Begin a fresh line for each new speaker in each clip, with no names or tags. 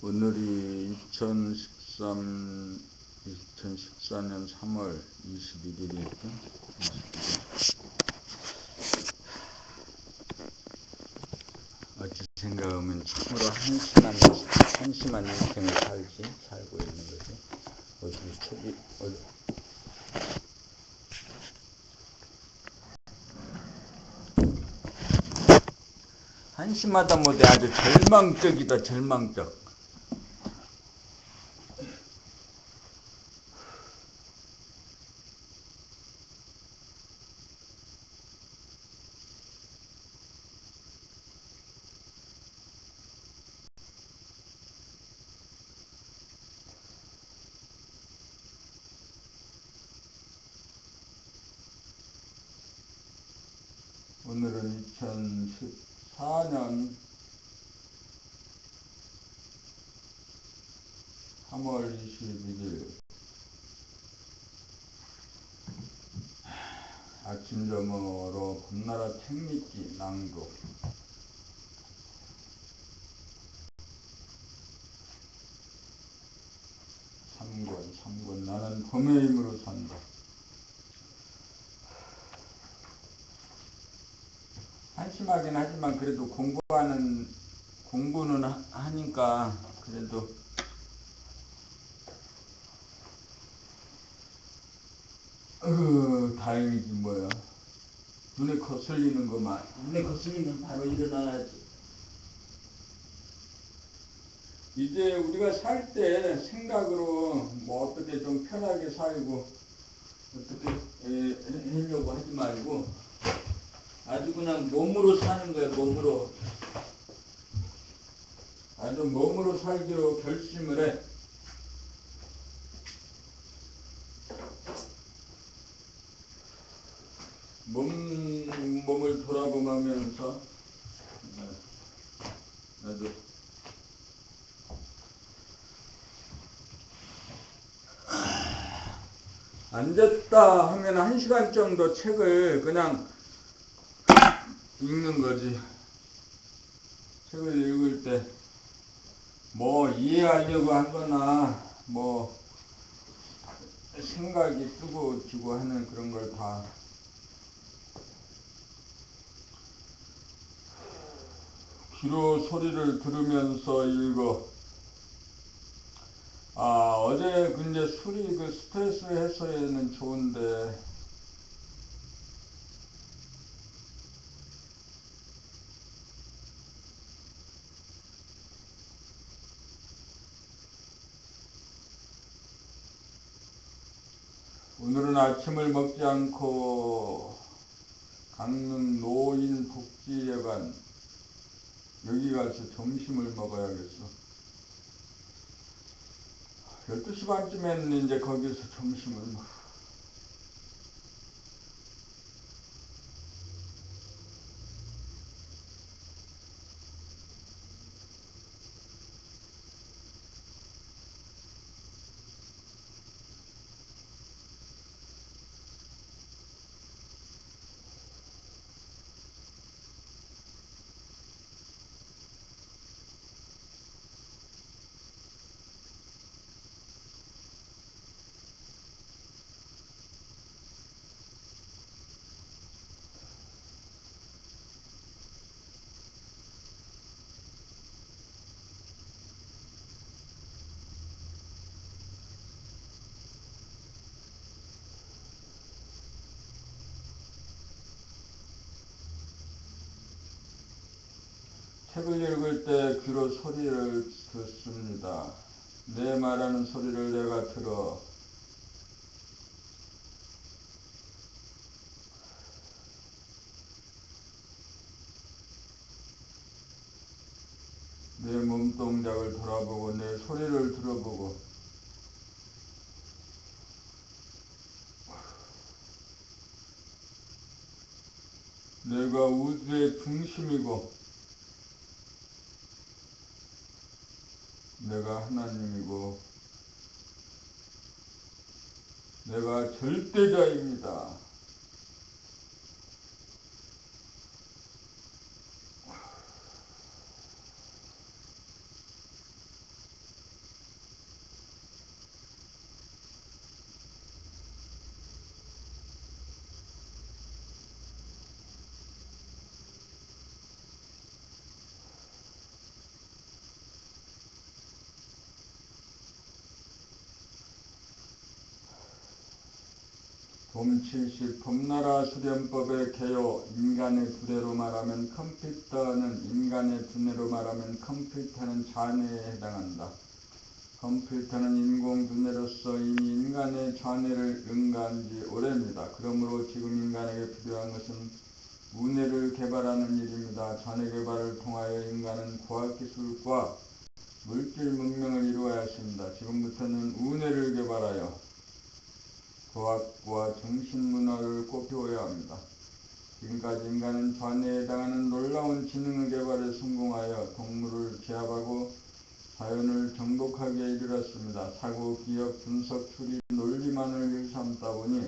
오늘이 2014년 3월 21일이었죠. 어찌 생각하면 참으로 한심한 인생을 살고 있는 거지. 한심하다 못해 아주 절망적이다, 절망적. 오늘은 2014년 3월 21일 아침저녁으로 봄나라 책읽기 낭독. 삼권 나는 봄의 힘으로 산다. 한심하긴 하지만 그래도 공부는 하니까 그래도 다행이지 뭐야. 눈에 거슬리는 것만, 눈에 거슬리면 바로 일어나야지. 이제 우리가 살 때 생각으로 뭐 어떻게 좀 편하게 살고 어떻게 하려고 하지 말고 아주 그냥 몸으로 사는 거야. 몸으로 아주 몸으로 살기로 결심을 해. 몸을 돌아보면서 나도 앉았다 하면 1시간 정도 책을 그냥 읽는 거지. 책을 읽을 때 뭐 이해하려고 하거나 뭐 생각이 뜨고 지고 하는 그런 걸 다 귀로 소리를 들으면서 읽어. 어제 근데 술이 스트레스 해소에는 좋은데 오늘은 아침을 먹지 않고 강릉 노인복지회관 여기 가서 점심을 먹어야겠어. 12시 반쯤에는 이제 거기서 점심을 먹어. 책을 읽을 때 귀로 소리를 듣습니다. 내 말하는 소리를 내가 들어. 내 몸동작을 돌아보고 내 소리를 들어보고 내가 우주의 중심이고 내가 하나님이고 내가 절대자입니다. 봄70 봄나라 수련법의 개요. 인간의 두뇌로 말하면 컴퓨터는 인간의 두뇌로 말하면 컴퓨터는 좌뇌에 해당한다. 컴퓨터는 인공 두뇌로서 이미 인간의 좌뇌를 능가한 지 오래입니다. 그러므로 지금 인간에게 필요한 것은 우뇌를 개발하는 일입니다. 좌뇌 개발을 통하여 인간은 과학기술과 물질 문명을 이루어야 했습니다. 지금부터는 우뇌를 개발하여 과학과 정신문화를 꽃피워야 합니다. 지금까지 인간은 좌뇌에 해당하는 놀라운 지능의 개발에 성공하여 동물을 제압하고 자연을 정복하게 이르렀습니다. 사고, 기억, 분석, 추리, 논리만을 일삼다 보니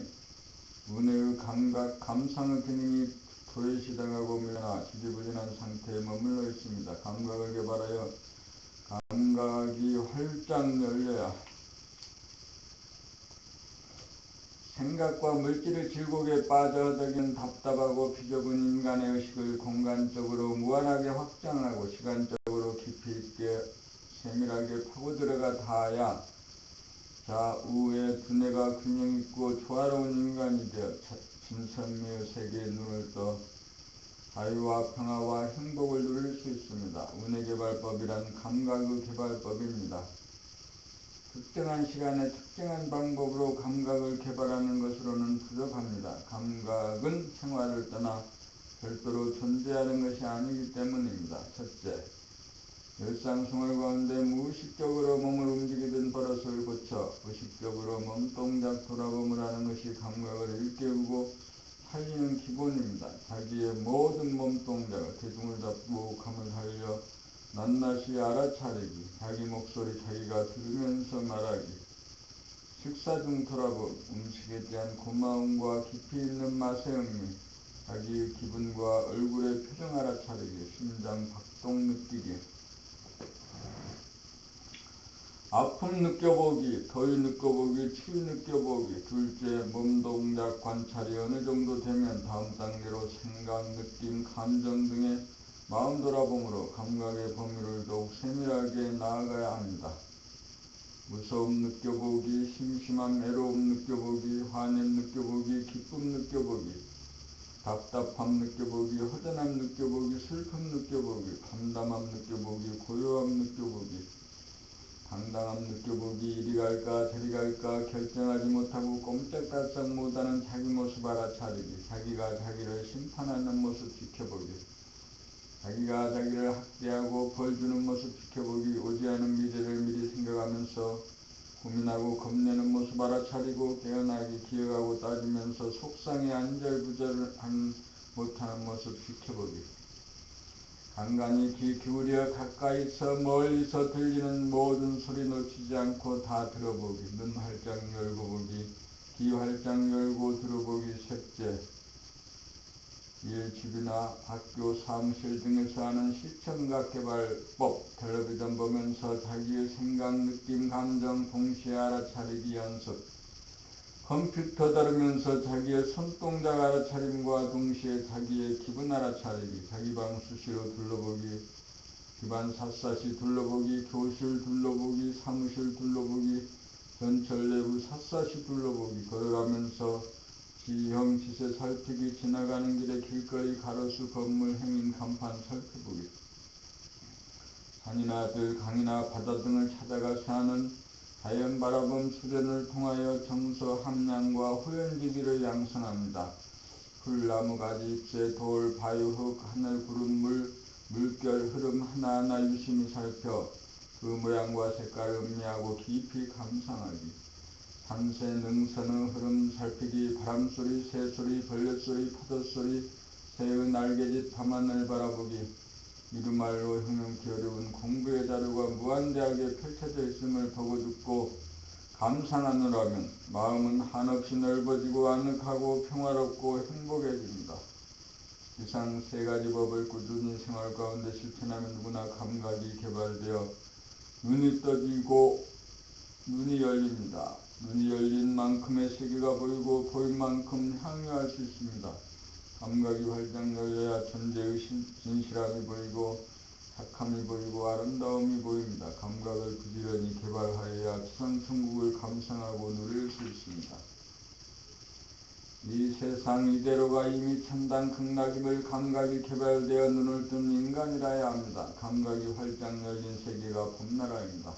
우뇌의 감각, 감상의 기능이 도외시당하고 밀려나 지지부진한 상태에 머물러 있습니다. 감각을 개발하여 감각이 활짝 열려야 생각과 물질의 질곡에 빠져 허덕이는 답답하고 비좁은 인간의 의식을 공간적으로 무한하게 확장하고 시간적으로 깊이 있게 세밀하게 파고들어가 닿아야 좌우의 두뇌가 균형있고 조화로운 인간이 되어 진선미의 세계에 눈을 떠 자유와 평화와 행복을 누릴 수 있습니다. 우뇌개발법이란 감각의 개발법입니다. 특정한 시간에 특정한 방법으로 감각을 개발하는 것으로는 부족합니다. 감각은 생활을 떠나 별도로 존재하는 것이 아니기 때문입니다. 첫째, 일상생활 가운데 무의식적으로 몸을 움직이던 버릇을 고쳐 의식적으로 몸동작 돌아봄을 하는 것이 감각을 일깨우고 살리는 기본입니다. 자기의 모든 몸동작을 대중을 잡고 감을 살려 낱낱이 알아차리기, 자기 목소리 자기가 들으면서 말하기, 식사 중 돌아봄, 음식에 대한 고마움과 깊이 있는 맛의 흥미, 자기의 기분과 얼굴의 표정 알아차리기, 심장 박동 느끼기, 아픔 느껴보기, 더위 느껴보기, 추위 느껴보기. 둘째, 몸동작 관찰이 어느 정도 되면 다음 단계로 생각, 느낌, 감정 등의 마음 돌아봄으로 감각의 범위를 더욱 세밀하게 나아가야 합니다. 무서움 느껴보기, 심심함, 애로움 느껴보기, 화냄 느껴보기, 기쁨 느껴보기, 답답함 느껴보기, 허전함 느껴보기, 슬픔 느껴보기, 담담함 느껴보기, 고요함 느껴보기, 당당함 느껴보기, 이리 갈까 저리 갈까 결정하지 못하고 꼼짝달싹 못하는 자기 모습 알아차리기, 자기가 자기를 심판하는 모습 지켜보기, 자기가 자기를 학대하고 벌주는 모습 지켜보기, 오지 않은 미래를 미리 생각하면서 고민하고 겁내는 모습 알아차리고 깨어나기, 기억하고 따지면서 속상해 안절부절하는 못하는 모습 지켜보기, 간간히 귀 기울여 가까이서 멀리서 들리는 모든 소리 놓치지 않고 다 들어보기, 눈 활짝 열고 보기, 귀 활짝 열고 들어보기. 셋째, 일, 집이나 학교, 사무실 등에서 하는 시청각 개발법, 텔레비전 보면서 자기의 생각, 느낌, 감정 동시에 알아차리기 연습, 컴퓨터 다루면서 자기의 손동작 알아차림과 동시에 자기의 기분 알아차리기, 자기 방 수시로 둘러보기, 집안 샅샅이 둘러보기, 교실 둘러보기, 사무실 둘러보기, 전철 내부 샅샅이 둘러보기, 걸어가면서 지형 지세 살피기, 지나가는 길에 길거리 가로수 건물 행인 간판 살펴보기, 산이나 들, 강이나 바다 등을 찾아가서 하는 자연 바라봄 수련을 통하여 정서 함량과 호연지기를 양성합니다. 풀, 나무, 가지, 잎새, 돌, 바위, 흙, 하늘, 구름, 물결, 흐름 하나하나 유심히 살펴 그 모양과 색깔을 음미하고 깊이 감상하기, 산새, 능선의 흐름 살피기, 바람소리, 새소리, 벌레소리, 파도소리, 새의 날개짓 밤하늘 바라보기, 이루말로 형용기 어려운 공부의 자료가 무한대하게 펼쳐져 있음을 보고 듣고 감상하느라면 마음은 한없이 넓어지고 아늑하고 평화롭고 행복해집니다. 이상 세 가지 법을 꾸준히 생활 가운데 실천하면 누구나 감각이 개발되어 눈이 떠지고 눈이 열립니다. 눈이 열린 만큼의 세계가 보이고 보인 만큼 향유할 수 있습니다. 감각이 활짝 열려야 존재의 진실함이 보이고 착함이 보이고 아름다움이 보입니다. 감각을 부지런히 개발하여야 지상천국을 감상하고 누릴 수 있습니다. 이 세상 이대로가 이미 천당 극락임을 감각이 개발되어 눈을 뜬 인간이라야 합니다. 감각이 활짝 열린 세계가 봄나라입니다.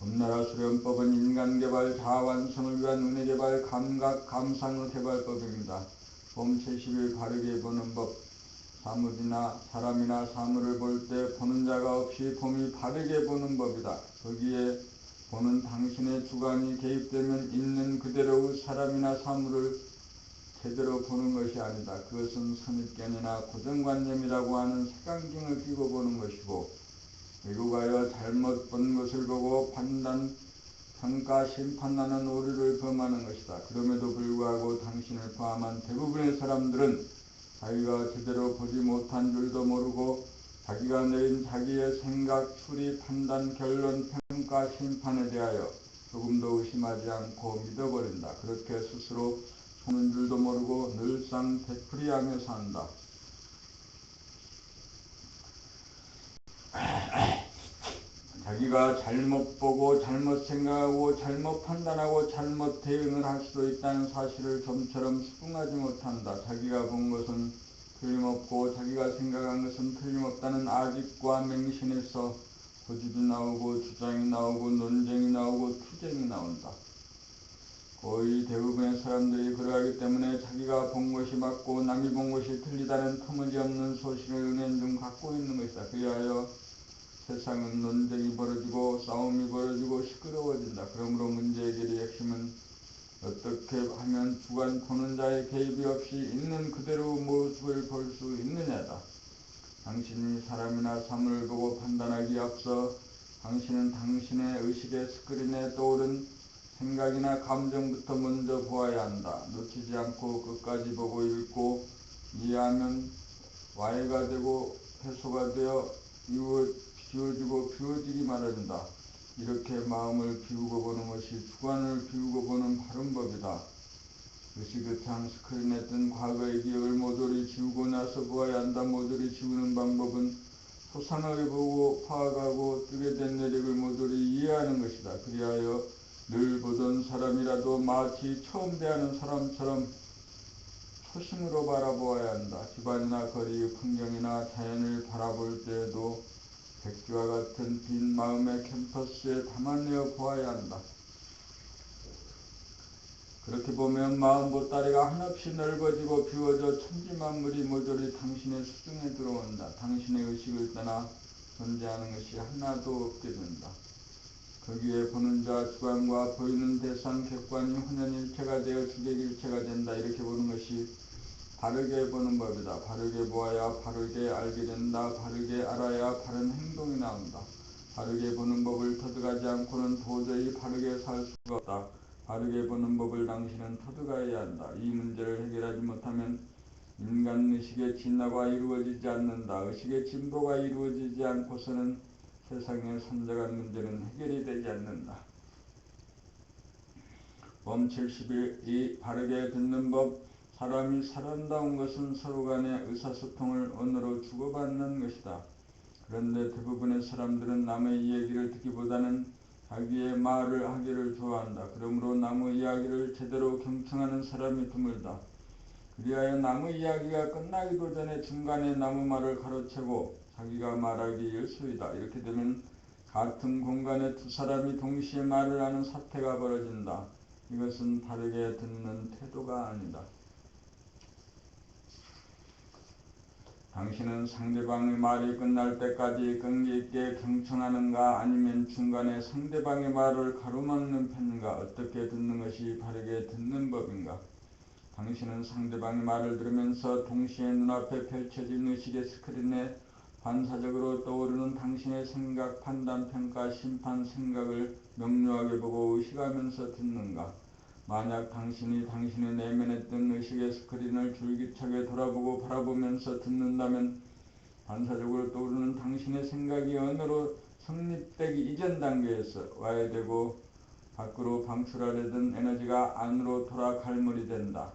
봄나라 수련법은 인간개발 자아완성을 위한 은혜개발 감각 감상의 개발법입니다. 봄 70일 바르게 보는 법. 사물이나 사람이나 사물을 볼 때 보는 자가 없이 봄이 바르게 보는 법이다. 거기에 보는 당신의 주관이 개입되면 있는 그대로의 사람이나 사물을 제대로 보는 것이 아니다. 그것은 선입견이나 고정관념이라고 하는 색안경을 끼고 보는 것이고, 외국하여 잘못 본 것을 보고 판단, 평가, 심판하는 오류를 범하는 것이다. 그럼에도 불구하고 당신을 포함한 대부분의 사람들은 자기가 제대로 보지 못한 줄도 모르고 자기가 내린 자기의 생각, 추리, 판단, 결론, 평가, 심판에 대하여 조금도 의심하지 않고 믿어버린다. 그렇게 스스로 속는 줄도 모르고 늘상 되풀이하며 산다. 자기가 잘못 보고 잘못 생각하고 잘못 판단하고 잘못 대응을 할 수도 있다는 사실을 좀처럼 수긍하지 못한다. 자기가 본 것은 틀림없고 자기가 생각한 것은 틀림없다는 아직과 맹신에서 고집이 나오고 주장이 나오고 논쟁이 나오고 투쟁이 나온다. 거의 대부분의 사람들이 그러하기 때문에 자기가 본 것이 맞고 남이 본 것이 틀리다는 터무니없는 소신을 은연중 갖고 있는 것이다. 그리하여 세상은 논쟁이 벌어지고 싸움이 벌어지고 시끄러워진다. 그러므로 문제 해결의 핵심은 어떻게 하면 주관 보는 자의 개입이 없이 있는 그대로 모습을 볼 수 있느냐다. 당신이 사람이나 사물을 보고 판단하기에 앞서 당신은 당신의 의식의 스크린에 떠오른 생각이나 감정부터 먼저 보아야 한다. 놓치지 않고 끝까지 보고 읽고 이해하면 와해가 되고 해소가 되어 비워지고 비워지기 마련이다. 이렇게 마음을 비우고 보는 것이 주관을 비우고 보는 바른 법이다. 의식의창 스크린에 뜬 과거의 기억을 모조리 지우고 나서 보아야 한다. 모조리 지우는 방법은 소상하게 보고 파악하고 뜨게 된 내력을 모조리 이해하는 것이다. 그리하여 늘 보던 사람이라도 마치 처음 대하는 사람처럼 초심으로 바라보아야 한다. 집안이나 거리, 풍경이나 자연을 바라볼 때에도 백지와 같은 빈 마음의 캔버스에 담아내어 보아야 한다. 그렇게 보면 마음 보따리가 한없이 넓어지고 비워져 천지만물이 모조리 당신의 수중에 들어온다. 당신의 의식을 떠나 존재하는 것이 하나도 없게 된다. 거기에 보는 자, 주관과 보이는 대상, 객관이 혼연일체가 되어 주객일체가 된다. 이렇게 보는 것이 바르게 보는 법이다. 바르게 보아야 바르게 알게 된다. 바르게 알아야 바른 행동이 나온다. 바르게 보는 법을 터득하지 않고는 도저히 바르게 살 수가 없다. 바르게 보는 법을 당신은 터득해야 한다. 이 문제를 해결하지 못하면 인간 의식의 진화가 이루어지지 않는다. 의식의 진보가 이루어지지 않고서는 세상의 산적한 문제는 해결이 되지 않는다. 봄 70일 이 바르게 듣는 법. 사람이 사람다운 것은 서로 간의 의사소통을 언어로 주고받는 것이다. 그런데 대부분의 사람들은 남의 이야기를 듣기보다는 자기의 말을 하기를 좋아한다. 그러므로 남의 이야기를 제대로 경청하는 사람이 드물다. 그리하여 남의 이야기가 끝나기도 전에 중간에 남의 말을 가로채고 자기가 말하기 일쑤이다. 이렇게 되면 같은 공간에 두 사람이 동시에 말을 하는 사태가 벌어진다. 이것은 바르게 듣는 태도가 아니다. 당신은 상대방의 말이 끝날 때까지 끈기 있게 경청하는가 아니면 중간에 상대방의 말을 가로막는 편인가? 어떻게 듣는 것이 바르게 듣는 법인가? 당신은 상대방의 말을 들으면서 동시에 눈앞에 펼쳐진 의식의 스크린에 반사적으로 떠오르는 당신의 생각, 판단, 평가, 심판, 생각을 명료하게 보고 의식하면서 듣는가? 만약 당신이 당신의 내면에 뜬 의식의 스크린을 줄기차게 돌아보고 바라보면서 듣는다면 반사적으로 떠오르는 당신의 생각이 언어로 성립되기 이전 단계에서 와해되고 밖으로 방출하려던 에너지가 안으로 돌아 갈무리 된다.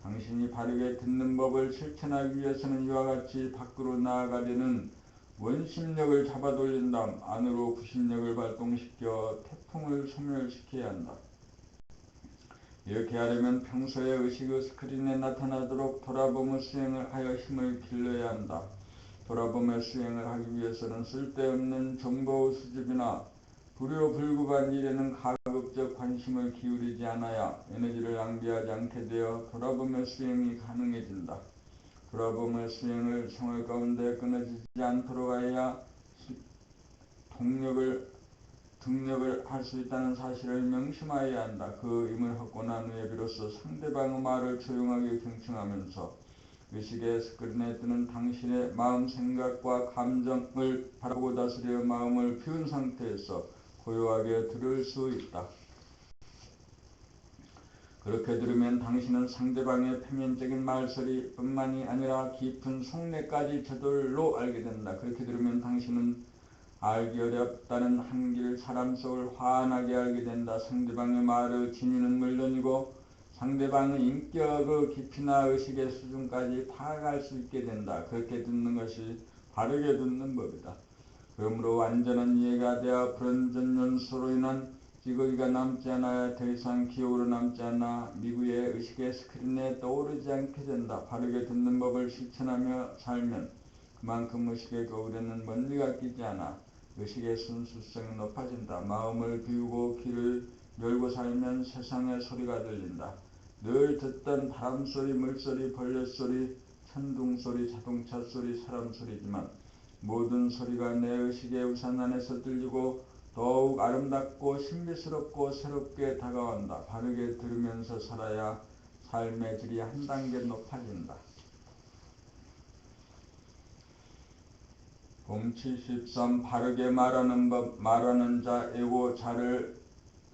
당신이 바르게 듣는 법을 실천하기 위해서는 이와 같이 밖으로 나아가려는 원심력을 잡아돌린 다음 안으로 구심력을 발동시켜 태풍을 소멸시켜야 한다. 이렇게 하려면 평소에 의식의 스크린에 나타나도록 돌아보며 수행을 하여 힘을 길러야 한다. 돌아보며 수행을 하기 위해서는 쓸데없는 정보 수집이나 불효불급한 일에는 가급적 관심을 기울이지 않아야 에너지를 낭비하지 않게 되어 돌아보며 수행이 가능해진다. 돌아보며 수행을 생활 가운데 끊어지지 않도록 하여야 등력을 할 수 있다는 사실을 명심하여야 한다. 그 의문을 갖고 난 후에 비로소 상대방의 말을 조용하게 경청하면서 의식의 스크린에 뜨는 당신의 마음 생각과 감정을 바라보고 다스려 마음을 비운 상태에서 고요하게 들을 수 있다. 그렇게 들으면 당신은 상대방의 표면적인 말소리 뿐만이 아니라 깊은 속내까지 저절로 알게 된다. 그렇게 들으면 당신은 알기 어렵다는 한길 사람 속을 환하게 알게 된다. 상대방의 말의 진위는 물론이고 상대방의 인격의 깊이나 의식의 수준까지 파악할 수 있게 된다. 그렇게 듣는 것이 바르게 듣는 법이다. 그러므로 완전한 이해가 되어 불완전연소로 인한 찌꺼기가 남지 않아 더 이상 기억으로 남지 않아 미구의 의식의 스크린에 떠오르지 않게 된다. 바르게 듣는 법을 실천하며 살면 그만큼 의식의 거울에는 먼지가 끼지 않아 의식의 순수성이 높아진다. 마음을 비우고 귀를 열고 살면 세상의 소리가 들린다. 늘 듣던 바람소리, 물소리, 벌레소리, 천둥소리, 자동차소리, 사람소리지만 모든 소리가 내 의식의 우산 안에서 들리고 더욱 아름답고 신비스럽고 새롭게 다가온다. 바르게 들으면서 살아야 삶의 질이 한 단계 높아진다. 봄 73 바르게 말하는 법. 말하는 자 에고 자를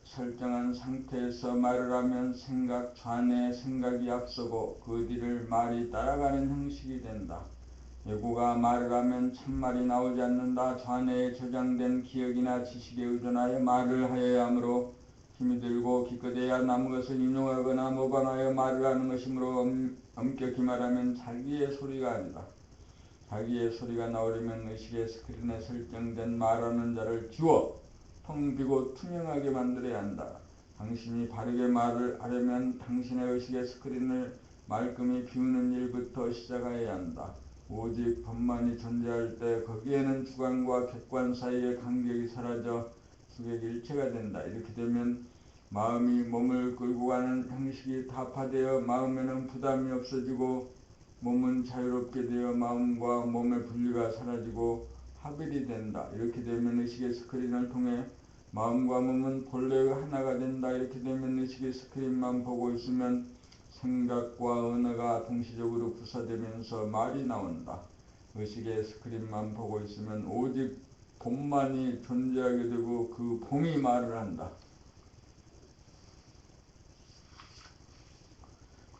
설정한 상태에서 말을 하면 생각 좌뇌 생각이 앞서고 그 뒤를 말이 따라가는 형식이 된다. 에고가 말을 하면 참말이 나오지 않는다. 좌뇌에 저장된 기억이나 지식에 의존하여 말을 하여야 하므로 힘이 들고 기껏해야 남은 것을 인용하거나 모방하여 말을 하는 것이므로 엄격히 말하면 자기의 소리가 아니다. 자기의 소리가 나오려면 의식의 스크린에 설정된 말하는 자를 지워 텅 비고 투명하게 만들어야 한다. 당신이 바르게 말을 하려면 당신의 의식의 스크린을 말끔히 비우는 일부터 시작해야 한다. 오직 법만이 존재할 때 거기에는 주관과 객관 사이의 간격이 사라져 수객 일체가 된다. 이렇게 되면 마음이 몸을 끌고 가는 형식이 타파되어 마음에는 부담이 없어지고 몸은 자유롭게 되어 마음과 몸의 분리가 사라지고 합일이 된다. 이렇게 되면 의식의 스크린을 통해 마음과 몸은 본래의 하나가 된다. 이렇게 되면 의식의 스크린만 보고 있으면 생각과 언어가 동시적으로 부사되면서 말이 나온다. 의식의 스크린만 보고 있으면 오직 봄만이 존재하게 되고 그 봄이 말을 한다.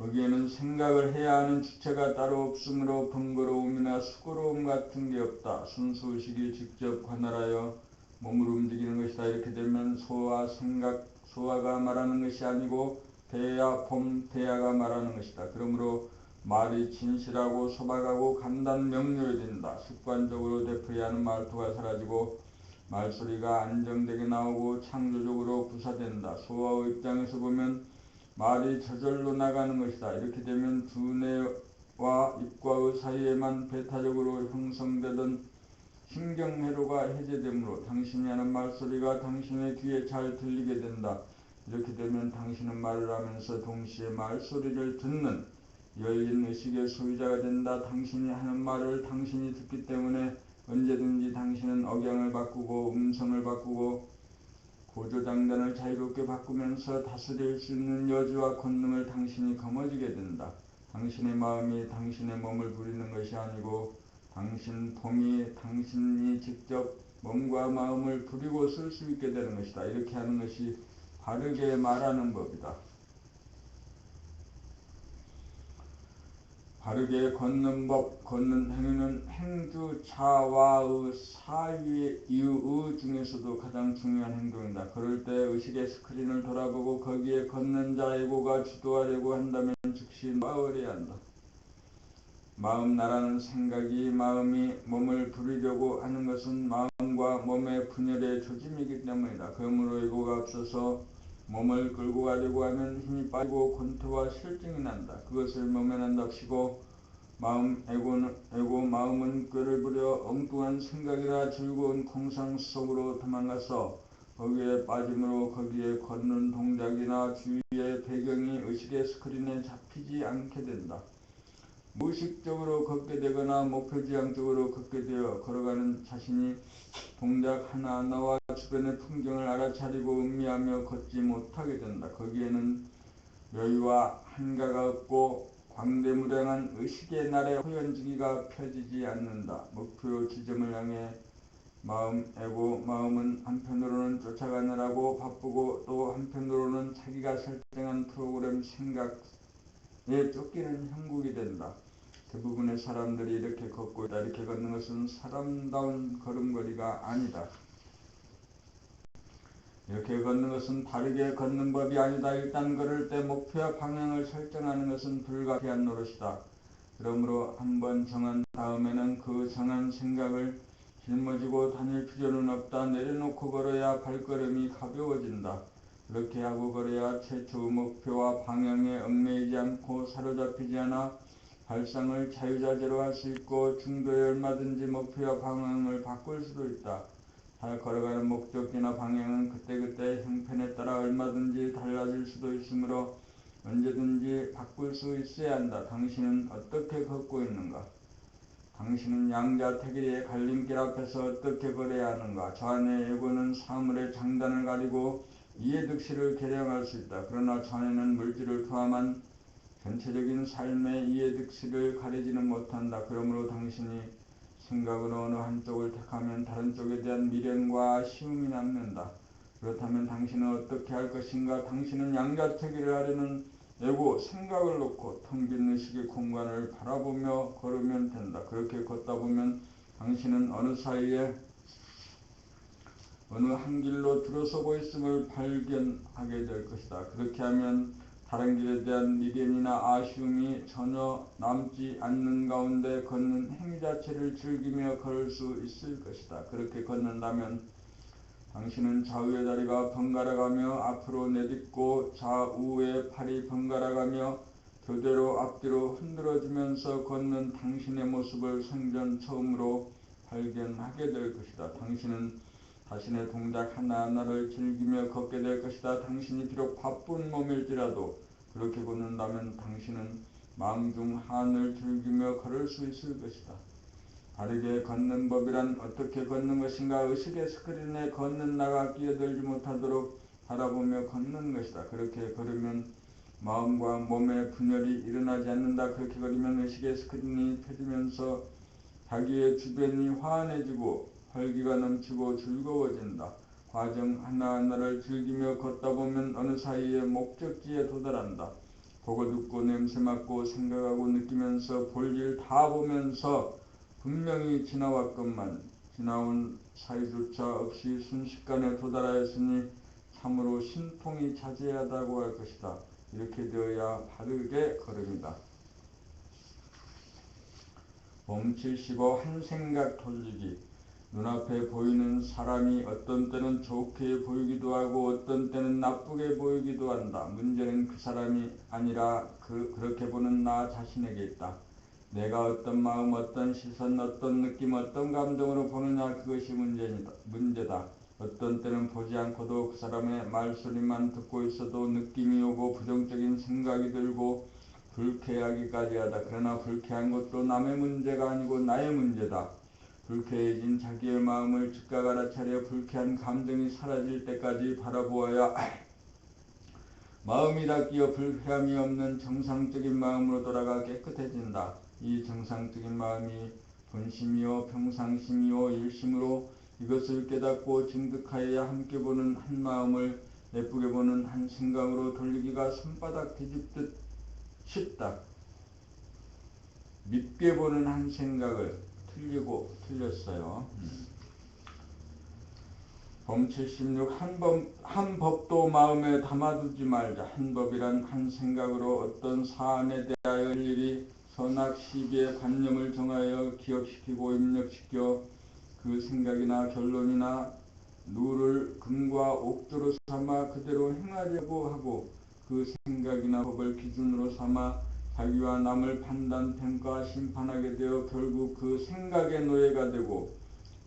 거기에는 생각을 해야 하는 주체가 따로 없으므로 번거로움이나 수고로움 같은 게 없다. 순수 의식이 직접 관할하여 몸을 움직이는 것이다. 이렇게 되면 소화가 말하는 것이 아니고 대야, 봄, 대야가 말하는 것이다. 그러므로 말이 진실하고 소박하고 간단 명료해진다. 습관적으로 되풀이하는 말투가 사라지고 말소리가 안정되게 나오고 창조적으로 구사된다. 소화의 입장에서 보면 말이 저절로 나가는 것이다. 이렇게 되면 두뇌와 입과의 사이에만 배타적으로 형성되던 신경회로가 해제되므로 당신이 하는 말소리가 당신의 귀에 잘 들리게 된다. 이렇게 되면 당신은 말을 하면서 동시에 말소리를 듣는 열린 의식의 소유자가 된다. 당신이 하는 말을 당신이 듣기 때문에 언제든지 당신은 억양을 바꾸고 음성을 바꾸고 고조장단을 자유롭게 바꾸면서 다스릴 수 있는 여지와 권능을 당신이 거머쥐게 된다. 당신의 마음이 당신의 몸을 부리는 것이 아니고 봄이 당신이 직접 몸과 마음을 부리고 쓸 수 있게 되는 것이다. 이렇게 하는 것이 바르게 말하는 법이다. 바르게 걷는 법, 걷는 행위는 행주, 자와의 사유의 중에서도 가장 중요한 행동이다. 그럴 때 의식의 스크린을 돌아보고 거기에 걷는 자 에고가 주도하려고 한다면 즉시 놓아버려야 한다. 마음 나라는 생각이 마음이 몸을 부리려고 하는 것은 마음과 몸의 분열의 조짐이기 때문이다. 그러므로 에고가 앞서서 몸을 끌고 가려고 하면 힘이 빠지고 권태와 실증이 난다. 그것을 몸에 난답시고 마음은 꾀를 부려 엉뚱한 생각이나 즐거운 공상 속으로 도망가서 거기에 빠짐으로 거기에 걷는 동작이나 주위의 배경이 의식의 스크린에 잡히지 않게 된다. 무의식적으로 걷게 되거나 목표지향적으로 걷게 되어 걸어가는 자신이 동작 하나하나와 주변의 풍경을 알아차리고 음미하며 걷지 못하게 된다. 거기에는 여유와 한가가 없고 광대무량한 의식의 날의 호연지기가 펴지지 않는다. 목표 지점을 향해 마음은 한편으로는 쫓아가느라고 바쁘고 또 한편으로는 자기가 설정한 프로그램 생각에 쫓기는 형국이 된다. 대부분의 사람들이 이렇게 걷고 있다. 이렇게 걷는 것은 사람다운 걸음걸이가 아니다. 이렇게 걷는 것은 바르게 걷는 법이 아니다. 일단 걸을 때 목표와 방향을 설정하는 것은 불가피한 노릇이다. 그러므로 한번 정한 다음에는 그 정한 생각을 짊어지고 다닐 필요는 없다. 내려놓고 걸어야 발걸음이 가벼워진다. 그렇게 하고 걸어야 최초의 목표와 방향에 얽매이지 않고 사로잡히지 않아 발상을 자유자재로 할 수 있고 중도에 얼마든지 목표와 방향을 바꿀 수도 있다. 걸어가는 목적지나 방향은 그때그때 형편에 따라 얼마든지 달라질 수도 있으므로 언제든지 바꿀 수 있어야 한다. 당신은 어떻게 걷고 있는가? 당신은 양자택일의 갈림길 앞에서 어떻게 걸어야 하는가? 저 안에 예고는 사물의 장단을 가리고 이해득실을 계량할 수 있다. 그러나 저 안에는 물질을 포함한 전체적인 삶의 이해득실을 가리지는 못한다. 그러므로 당신이 생각으로 어느 한쪽을 택하면 다른 쪽에 대한 미련과 아쉬움이 남는다. 그렇다면 당신은 어떻게 할 것인가? 당신은 양자택일을 하려는 예고 생각을 놓고 텅 빈 의식의 공간을 바라보며 걸으면 된다. 그렇게 걷다 보면 당신은 어느 사이에 어느 한 길로 들어서고 있음을 발견하게 될 것이다. 그렇게 하면 다른 길에 대한 미련이나 아쉬움이 전혀 남지 않는 가운데 걷는 행위 자체를 즐기며 걸을 수 있을 것이다. 그렇게 걷는다면 당신은 좌우의 다리가 번갈아가며 앞으로 내딛고 좌우의 팔이 번갈아가며 교대로 앞뒤로 흔들어주면서 걷는 당신의 모습을 생전 처음으로 발견하게 될 것이다. 당신은 자신의 동작 하나하나를 즐기며 걷게 될 것이다. 당신이 비록 바쁜 몸일지라도 그렇게 걷는다면 당신은 마음 중 한을 즐기며 걸을 수 있을 것이다. 바르게 걷는 법이란 어떻게 걷는 것인가? 의식의 스크린에 걷는 나가 끼어들지 못하도록 바라보며 걷는 것이다. 그렇게 걸으면 마음과 몸의 분열이 일어나지 않는다. 그렇게 걸으면 의식의 스크린이 펴지면서 자기의 주변이 환해지고 활기가 넘치고 즐거워진다. 과정 하나하나를 즐기며 걷다 보면 어느 사이에 목적지에 도달한다. 보고 듣고 냄새 맡고 생각하고 느끼면서 볼일 다 보면서 분명히 지나왔건만 지나온 사이조차 없이 순식간에 도달하였으니 참으로 신통이 자제하다고 할 것이다. 이렇게 되어야 바르게 걸음이다. 멈추시고 한 생각 돌리기. 눈앞에 보이는 사람이 어떤 때는 좋게 보이기도 하고 어떤 때는 나쁘게 보이기도 한다. 문제는 그 사람이 아니라 그렇게 보는 나 자신에게 있다. 내가 어떤 마음, 어떤 시선, 어떤 느낌, 어떤 감정으로 보느냐, 그것이 문제다. 어떤 때는 보지 않고도 그 사람의 말소리만 듣고 있어도 느낌이 오고 부정적인 생각이 들고 불쾌하기까지 하다. 그러나 불쾌한 것도 남의 문제가 아니고 나의 문제다. 불쾌해진 자기의 마음을 즉각 알아차려 불쾌한 감정이 사라질 때까지 바라보아야 마음이 닦여 불쾌함이 없는 정상적인 마음으로 돌아가 깨끗해진다. 이 정상적인 마음이 본심이요 평상심이요 일심으로 이것을 깨닫고 증득하여야 함께 보는 한 마음을 예쁘게 보는 한 생각으로 돌리기가 손바닥 뒤집듯 쉽다. 밉게 보는 한 생각을 틀렸어요. 범 76 한 법도 마음에 담아두지 말자. 한 법이란 한 생각으로 어떤 사안에 대하여 일일이 선악시비의 관념을 정하여 기억시키고 입력시켜 그 생각이나 결론이나 누를 금과 옥조로 삼아 그대로 행하려고 하고 그 생각이나 법을 기준으로 삼아 자기와 남을 판단, 평가, 심판하게 되어 결국 그 생각의 노예가 되고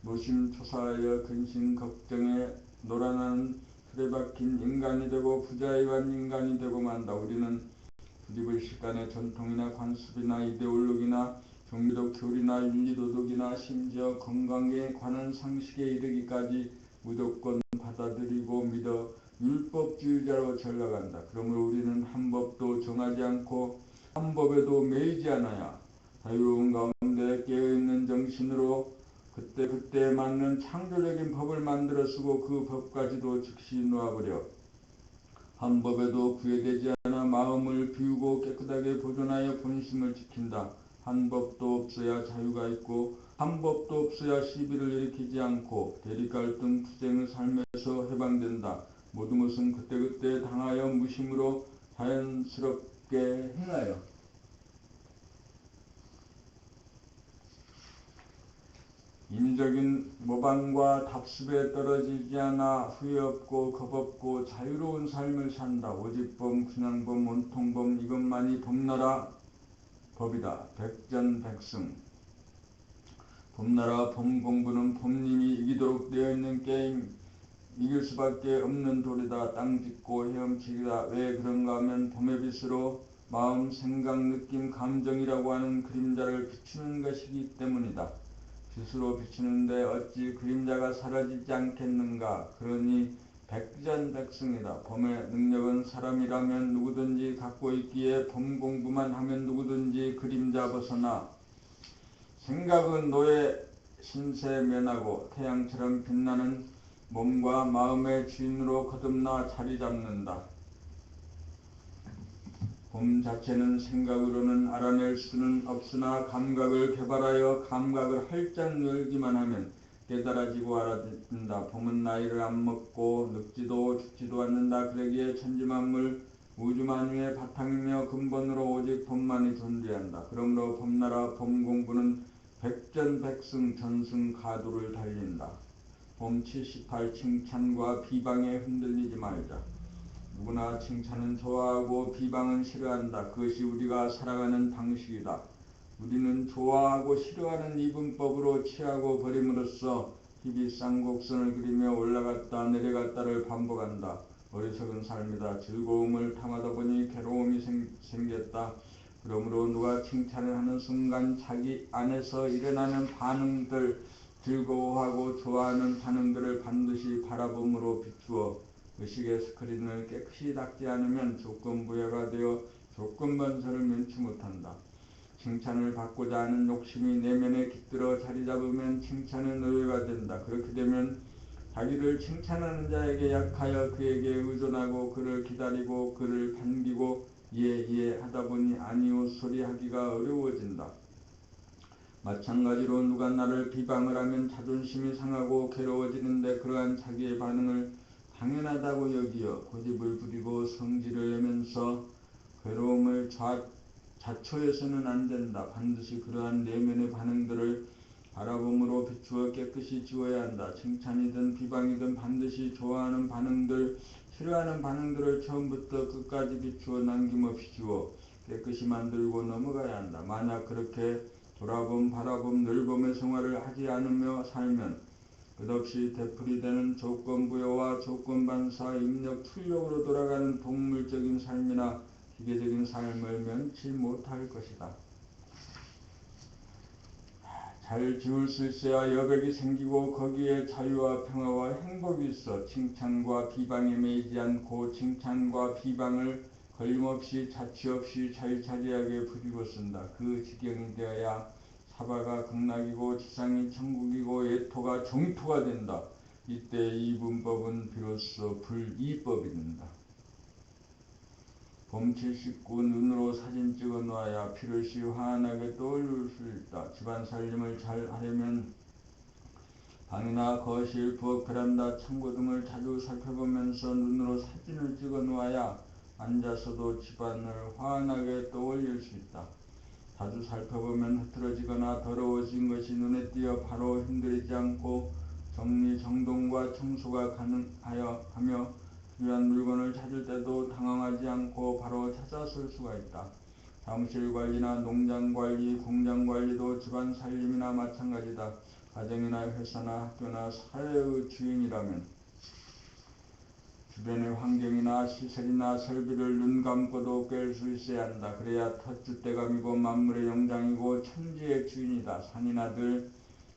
노심초사하여 근심 걱정에 놀아나는 틀에 박힌 인간이 되고 부자유한 인간이 되고 만다. 우리는 부디불식 간의 전통이나 관습이나 이데올로기나 종교적 교리나 윤리도덕이나 심지어 건강에 관한 상식에 이르기까지 무조건 받아들이고 믿어 율법주의자로 전락한다. 그러므로 우리는 한 법도 정하지 않고 한 법에도 매이지 않아야 자유로운 가운데 깨어있는 정신으로 그때그때 맞는 창조적인 법을 만들어 쓰고 그 법까지도 즉시 놓아버려 한 법에도 구애되지 않아 마음을 비우고 깨끗하게 보존하여 본심을 지킨다. 한 법도 없어야 자유가 있고 한 법도 없어야 시비를 일으키지 않고 대립갈등 투쟁의 삶에서 해방된다. 모든 것은 그때그때 당하여 무심으로 자연스럽게 행하여 인위적인 모방과 답습에 떨어지지 않아 후회 없고 겁 없고 자유로운 삶을 산다. 오직범, 그냥범, 온통범 이것만이 범나라 법이다. 백전백승. 범나라 범공부는 범님이 이기도록 되어 있는 게임 이길 수밖에 없는 도리다. 땅짓고 헤엄치기다. 왜 그런가 하면 범의 빛으로 마음, 생각, 느낌, 감정이라고 하는 그림자를 비추는 것이기 때문이다. 빛으로 비추는데 어찌 그림자가 사라지지 않겠는가. 그러니 백전백승이다. 범의 능력은 사람이라면 누구든지 갖고 있기에 범 공부만 하면 누구든지 그림자 벗어나 생각은 노예 신세 면하고 태양처럼 빛나는 몸과 마음의 주인으로 거듭나 자리 잡는다. 봄 자체는 생각으로는 알아낼 수는 없으나 감각을 개발하여 감각을 활짝 열기만 하면 깨달아지고 알아듣는다. 봄은 나이를 안 먹고 늙지도 죽지도 않는다. 그러기에 천지만물 우주만유의 바탕이며 근본으로 오직 봄만이 존재한다. 그러므로 봄나라 봄공부는 백전백승 전승가도를 달린다. 봄 78 칭찬과 비방에 흔들리지 말자. 누구나 칭찬은 좋아하고 비방은 싫어한다. 그것이 우리가 살아가는 방식이다. 우리는 좋아하고 싫어하는 이분법으로 취하고 버림으로써 희비 쌍곡선을 그리며 올라갔다 내려갔다를 반복한다. 어리석은 삶이다. 즐거움을 탐하다 보니 괴로움이 생겼다. 그러므로 누가 칭찬을 하는 순간 자기 안에서 일어나는 반응들, 즐거워하고 좋아하는 반응들을 반드시 바라봄으로 비추어 의식의 스크린을 깨끗이 닦지 않으면 조건부여가 되어 조건반사를 면치 못한다. 칭찬을 받고자 하는 욕심이 내면에 깃들어 자리 잡으면 칭찬의 노예가 된다. 그렇게 되면 자기를 칭찬하는 자에게 약하여 그에게 의존하고 그를 기다리고 그를 반기고 예 하다 보니 아니오 소리 하기가 어려워진다. 마찬가지로 누가 나를 비방을 하면 자존심이 상하고 괴로워지는데 그러한 자기의 반응을 당연하다고 여기어 고집을 부리고 성질을 내면서 괴로움을 자초해서는 안 된다. 반드시 그러한 내면의 반응들을 바라봄으로 비추어 깨끗이 지워야 한다. 칭찬이든 비방이든 반드시 좋아하는 반응들, 싫어하는 반응들을 처음부터 끝까지 비추어 남김없이 지워 깨끗이 만들고 넘어가야 한다. 만약 그렇게 돌아봄, 바라봄, 늘봄의 생활을 하지 않으며 살면 끝없이 되풀이되는 조건부여와 조건반사, 입력, 출력으로 돌아가는 동물적인 삶이나 기계적인 삶을 면치 못할 것이다. 잘 지울 수 있어야 여백이 생기고 거기에 자유와 평화와 행복이 있어 칭찬과 비방에 매이지 않고 칭찬과 비방을 걸림없이 자취 없이 자유자재하게 부리고 쓴다. 그 지경이 되어야 사바가 극락이고 지상이 천국이고 예토가 정토가 된다. 이때 이 문법은 비로소 불이법이 된다. 봄 79 눈으로 사진 찍어 놓아야 비로시 환하게 떠올릴 수 있다. 집안 살림을 잘 하려면 방이나 거실, 부엌, 베란다, 창고 등을 자주 살펴보면서 눈으로 사진을 찍어 놓아야 앉아서도 집안을 환하게 떠올릴 수 있다. 자주 살펴보면 흐트러지거나 더러워진 것이 눈에 띄어 바로 힘들이지 않고 정리 정돈과 청소가 가능하며 필요한 물건을 찾을 때도 당황하지 않고 바로 찾아 쓸 수가 있다. 사무실 관리나 농장 관리, 공장 관리도 집안 살림이나 마찬가지다. 가정이나 회사나 학교나 사회의 주인이라면 주변의 환경이나 시설이나 설비를 눈 감고도 꿰 수 있어야 한다. 그래야 터줏대감이고 만물의 영장이고 천지의 주인이다. 산이나 들,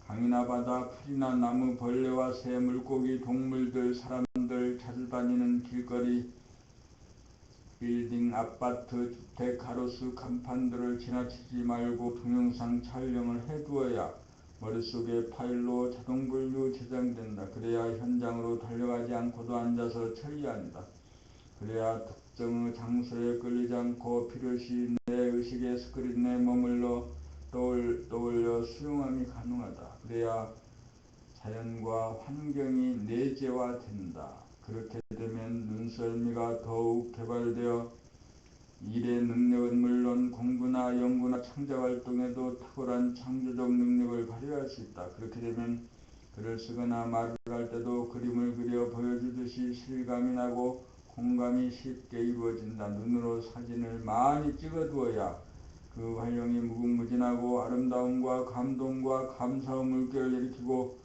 강이나 바다, 풀이나 나무, 벌레와 새, 물고기, 동물들, 사람들, 자주 다니는 길거리, 빌딩, 아파트, 주택, 가로수, 간판들을 지나치지 말고 동영상 촬영을 해두어야 머릿속에 파일로 자동 분류 저장된다. 그래야 현장으로 달려가지 않고도 앉아서 처리한다. 그래야 특정의 장소에 끌리지 않고 필요시 내 의식의 스크린에 머물러 떠올려 수용함이 가능하다. 그래야 자연과 환경이 내재화된다. 그렇게 되면 눈썰미가 더욱 개발되어 일의 능력은 물론 공부나 연구나 창작활동에도 탁월한 창조적 능력을 발휘할 수 있다. 그렇게 되면 글을 쓰거나 말을 할 때도 그림을 그려 보여주듯이 실감이 나고 공감이 쉽게 이루어진다. 눈으로 사진을 많이 찍어두어야 그 활용이 무궁무진하고 아름다움과 감동과 감사의 물결을 일으키고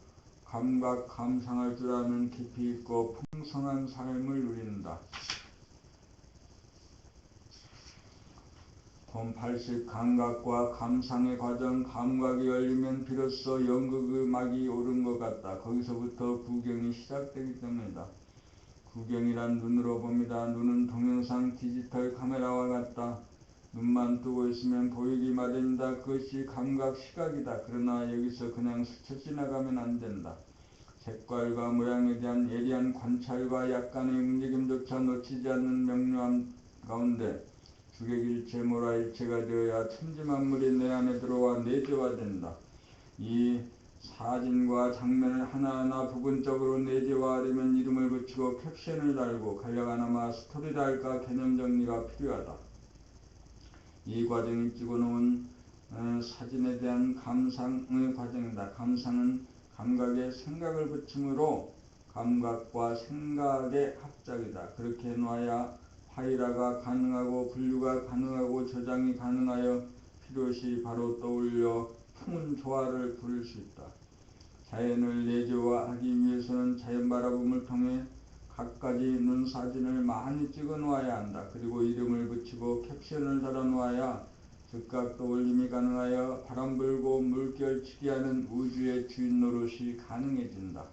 감각 감상할 줄 아는 깊이 있고 풍성한 삶을 누린다. 돈 80 감각과 감상의 과정. 감각이 열리면 비로소 연극의 막이 오른 것 같다. 거기서부터 구경이 시작되기 때문이다. 구경이란 눈으로 봅니다. 눈은 동영상 디지털 카메라와 같다. 눈만 뜨고 있으면 보이기 마련이다. 그것이 감각 시각이다. 그러나 여기서 그냥 스쳐 지나가면 안 된다. 색깔과 모양에 대한 예리한 관찰과 약간의 움직임조차 놓치지 않는 명료함 가운데 주객일체 모라일체가 되어야 천지만물이 내 안에 들어와 내재화된다. 이 사진과 장면을 하나하나 부분적으로 내재화하려면 이름을 붙이고 캡션을 달고 간략하나마 스토리라 할까 개념 정리가 필요하다. 이 과정이 찍어놓은 사진에 대한 감상의 과정이다. 감상은 감각에 생각을 붙임으로 감각과 생각의 합작이다. 그렇게 해놔야 파일화가 가능하고 분류가 가능하고 저장이 가능하여 필요시 바로 떠올려 품은 조화를 부릴 수 있다. 자연을 내재화하기 위해서는 자연 바라봄을 통해 갖가지 눈사진을 많이 찍어 놓아야 한다. 그리고 이름을 붙이고 캡션을 달아 놓아야 즉각 떠올림이 가능하여 바람 불고 물결치기 하는 우주의 주인 노릇이 가능해진다.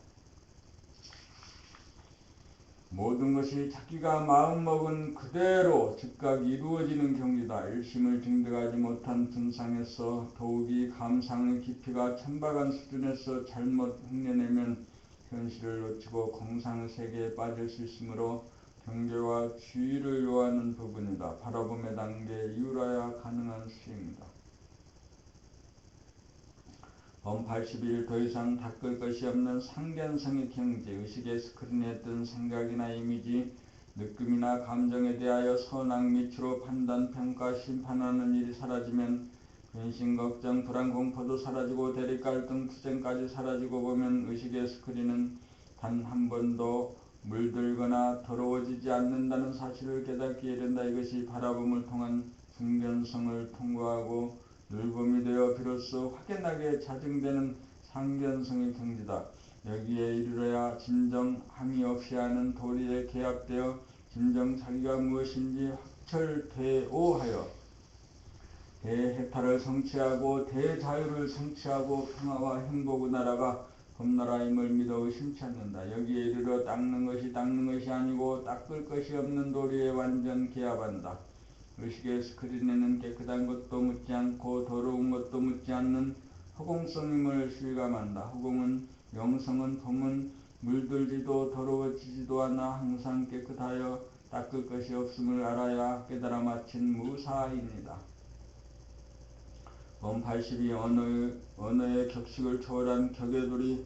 모든 것이 자기가 마음먹은 그대로 즉각 이루어지는 경지다. 일심을 증득하지 못한 등상에서 더욱이 감상의 깊이가 천박한 수준에서 잘못 흉내내면 현실을 놓치고 공상의 세계에 빠질 수 있으므로 경계와 주의를 요하는 부분이다. 바라봄의 단계에 이울어야 가능한 수행이다. 범 81. 더 이상 닦을 것이 없는 상견성의 경지. 의식의 스크린에 뜬 생각이나 이미지, 느낌이나 감정에 대하여 선악 미추로 판단, 평가, 심판하는 일이 사라지면 근심, 걱정, 불안, 공포도 사라지고 대립, 갈등, 투쟁까지 사라지고 보면 의식의 스크린은 단 한 번도 물들거나 더러워지지 않는다는 사실을 깨닫게 된다. 이것이 바라봄을 통한 중견성을 통과하고 율범이 되어 비로소 확연하게 자증되는 상견성의 경지다. 여기에 이르러야 진정 함이 없이 하는 도리에 개합되어 진정 자기가 무엇인지 확철대오하여 대해탈을 성취하고 대자유를 성취하고 평화와 행복의 나라가 범나라임을 믿어 의심치 않는다. 여기에 이르러 닦는 것이 아니고 닦을 것이 없는 도리에 완전 개합한다. 의식의 스크린에는 깨끗한 것도 묻지 않고 더러운 것도 묻지 않는 허공성임을 실감한다. 허공은 영성은 봄은 물들지도 더러워지지도 않아 항상 깨끗하여 닦을 것이 없음을 알아야 깨달아 마친 무사입니다. 범 82. 언어의 격식을 초월한 격의돌이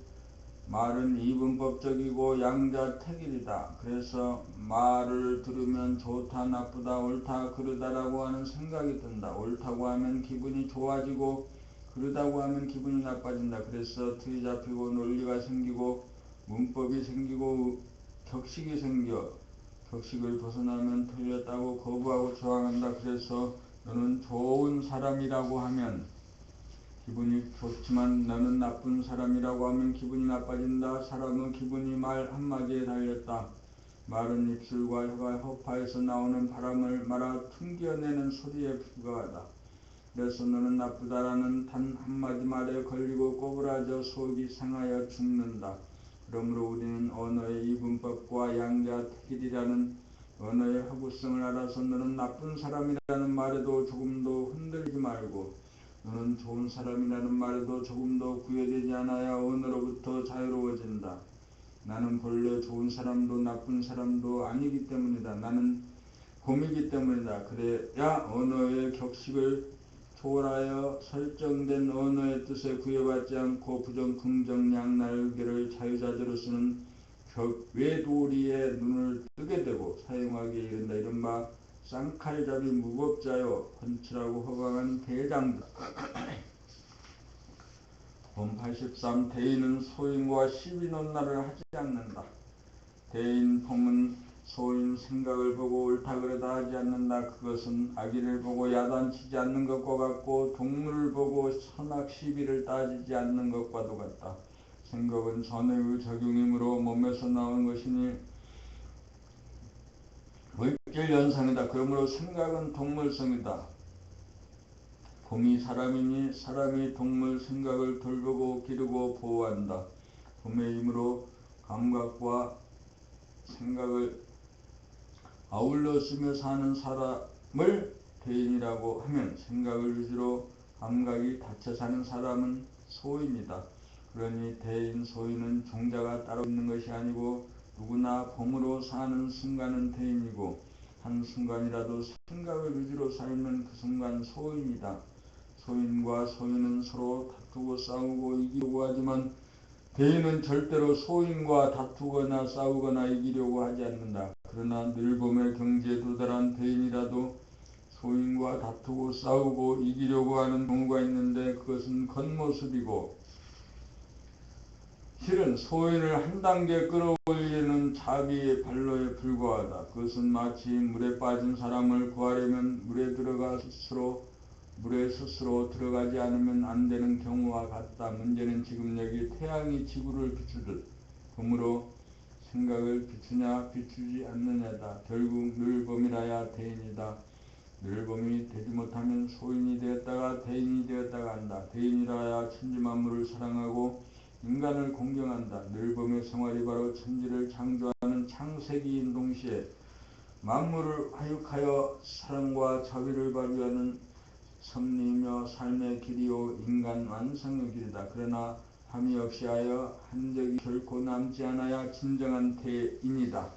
말은 이분법적이고 양자택일이다. 그래서 말을 들으면 좋다 나쁘다 옳다 그르다라고 하는 생각이 든다. 옳다고 하면 기분이 좋아지고 그러다고 하면 기분이 나빠진다. 그래서 틀이 잡히고 논리가 생기고 문법이 생기고 격식이 생겨. 격식을 벗어나면 틀렸다고 거부하고 저항한다. 그래서 너는 좋은 사람이라고 하면 기분이 좋지만 너는 나쁜 사람이라고 하면 기분이 나빠진다. 사람은 기분이 말 한마디에 달렸다. 말은 입술과 혀가 허파에서 나오는 바람을 말아 튕겨내는 소리에 불과하다. 그래서 너는 나쁘다라는 단 한마디 말에 걸리고 꼬부라져 속이 상하여 죽는다. 그러므로 우리는 언어의 이분법과 양자 택일이라는 언어의 허구성을 알아서 너는 나쁜 사람이라는 말에도 조금도 흔들리지 말고 너는 좋은 사람이라는 말에도 조금도 구애되지 않아야 언어로부터 자유로워진다. 나는 본래 좋은 사람도 나쁜 사람도 아니기 때문이다. 나는 곰이기 때문이다. 그래야 언어의 격식을 초월하여 설정된 언어의 뜻에 구애받지 않고 부정, 긍정, 양날 의견을 자유자재로 쓰는 외도리에 눈을 뜨게 되고 사용하기에 이른다. 이른바 쌍칼잡이 무법자요 펀치라고 허강한 대장들. 본 83. 대인은 소인과 시비논란을 하지 않는다. 대인 폼은 소인 생각을 보고 옳다 그르다 하지 않는다. 그것은 아기를 보고 야단치지 않는 것과 같고 동물을 보고 선악 시비를 따지지 않는 것과도 같다. 생각은 전해의 적용이므로 몸에서 나오는 것이니 물질 연상이다. 그러므로 생각은 동물성이다. 봄이 사람이니 사람이 동물 생각을 돌보고 기르고 보호한다. 봄의 힘으로 감각과 생각을 아울러 쓰며 사는 사람을 대인이라고 하면 생각을 위주로 감각이 닫혀 사는 사람은 소인이다. 그러니 대인, 소인은 종자가 따로 있는 것이 아니고 누구나 봄으로 사는 순간은 대인이고 한 순간이라도 생각을 위주로 살면 그 순간 소인이다. 소인과 소인은 서로 다투고 싸우고 이기려고 하지만 대인은 절대로 소인과 다투거나 싸우거나 이기려고 하지 않는다. 그러나 늘봄의 경지에 도달한 대인이라도 소인과 다투고 싸우고 이기려고 하는 경우가 있는데 그것은 겉모습이고 실은 소인을 한 단계 끌어올리는 자기의 발로에 불과하다. 그것은 마치 물에 빠진 사람을 구하려면 물에 스스로 들어가지 않으면 안 되는 경우와 같다. 문제는 지금 여기 태양이 지구를 비추듯 봄으로 생각을 비추냐 비추지 않느냐다. 결국 늘봄이라야 대인이다. 늘봄이 되지 못하면 소인이 되었다가 대인이 되었다가 한다. 대인이라야 천지만물을 사랑하고 인간을 공경한다. 늘봄의 생활이 바로 천지를 창조하는 창세기인 동시에 만물을 화육하여 사랑과 자비를 발휘하는 섭리이며 삶의 길이요 인간 완성의 길이다. 그러나 함이 없이 하여 한적이 결코 남지 않아야 진정한 대인이다.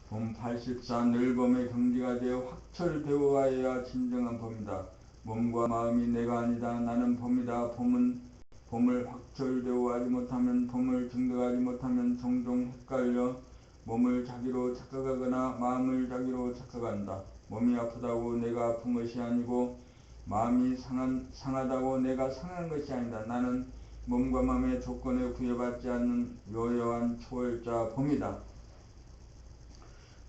봄 84. 늘봄의 경지가 되어 확철되어야 진정한 봄이다. 몸과 마음이 내가 아니다. 나는 봄이다. 봄을 확철되어하지 못하면 봄을 증득하지 못하면 종종 헷갈려 몸을 자기로 착각하거나 마음을 자기로 착각한다. 몸이 아프다고 내가 아픈 것이 아니고 마음이 상하다고 내가 상한 것이 아니다. 나는 몸과 마음의 조건에 구애받지 않는 요요한 초월자 봄이다.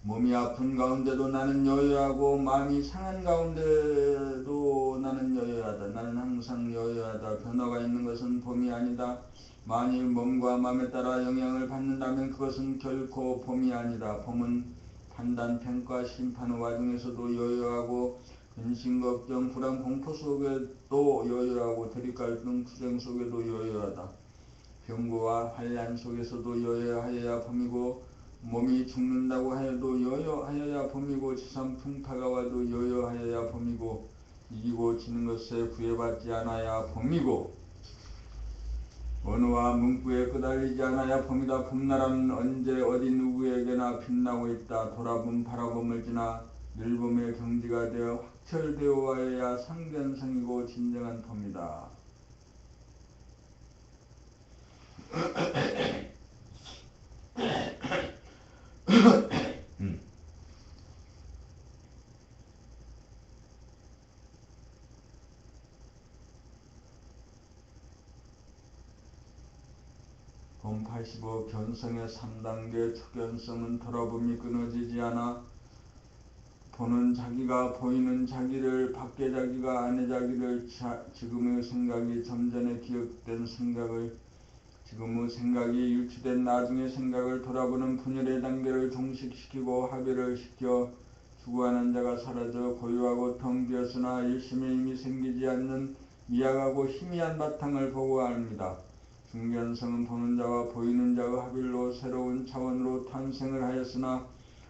몸이 아픈 가운데도 나는 여여하고 마음이 상한 가운데도 나는 여여하다. 나는 항상 여여하다. 변화가 있는 것은 봄이 아니다. 만일 몸과 마음에 따라 영향을 받는다면 그것은 결코 봄이 아니다. 봄은 판단, 평가, 심판의 와중에서도 여여하고 근심, 걱정, 불안, 공포 속에도 여여하고 대립갈등, 투쟁 속에도 여여하다. 병고와 환란 속에서도 여여하여야 봄이고 몸이 죽는다고 해도 여여하여야 봄이고 지상 풍파가 와도 여여하여야 봄이고 이기고 지는 것에 구애받지 않아야 봄이고 언어와 문구에 끄달리지 않아야 봄이다. 봄나라는 언제 어디 누구에게나 빛나고 있다. 돌아봄 바라봄을 지나 늘봄의 경지가 되어 확철되어야 상견성이고 진정한 봄이다. 본 85 견성의 3단계 초견성은 돌아봄이 끊어지지 않아 보는 자기가 보이는 자기를 밖의 자기가 안의 자기를 지금의 생각이 좀 전에 기억된 생각을 지금의 생각이 유추된 나중의 생각을 돌아보는 분열의 단계를 종식시키고 합의를 시켜 추구하는 자가 사라져 고요하고 텅 비었으나 일심의 힘이 생기지 않는 미약하고 희미한 바탕을 보고 합니다. 중견성은 보는 자와 보이는 자의 합일로 새로운 차원으로 탄생을 하였으나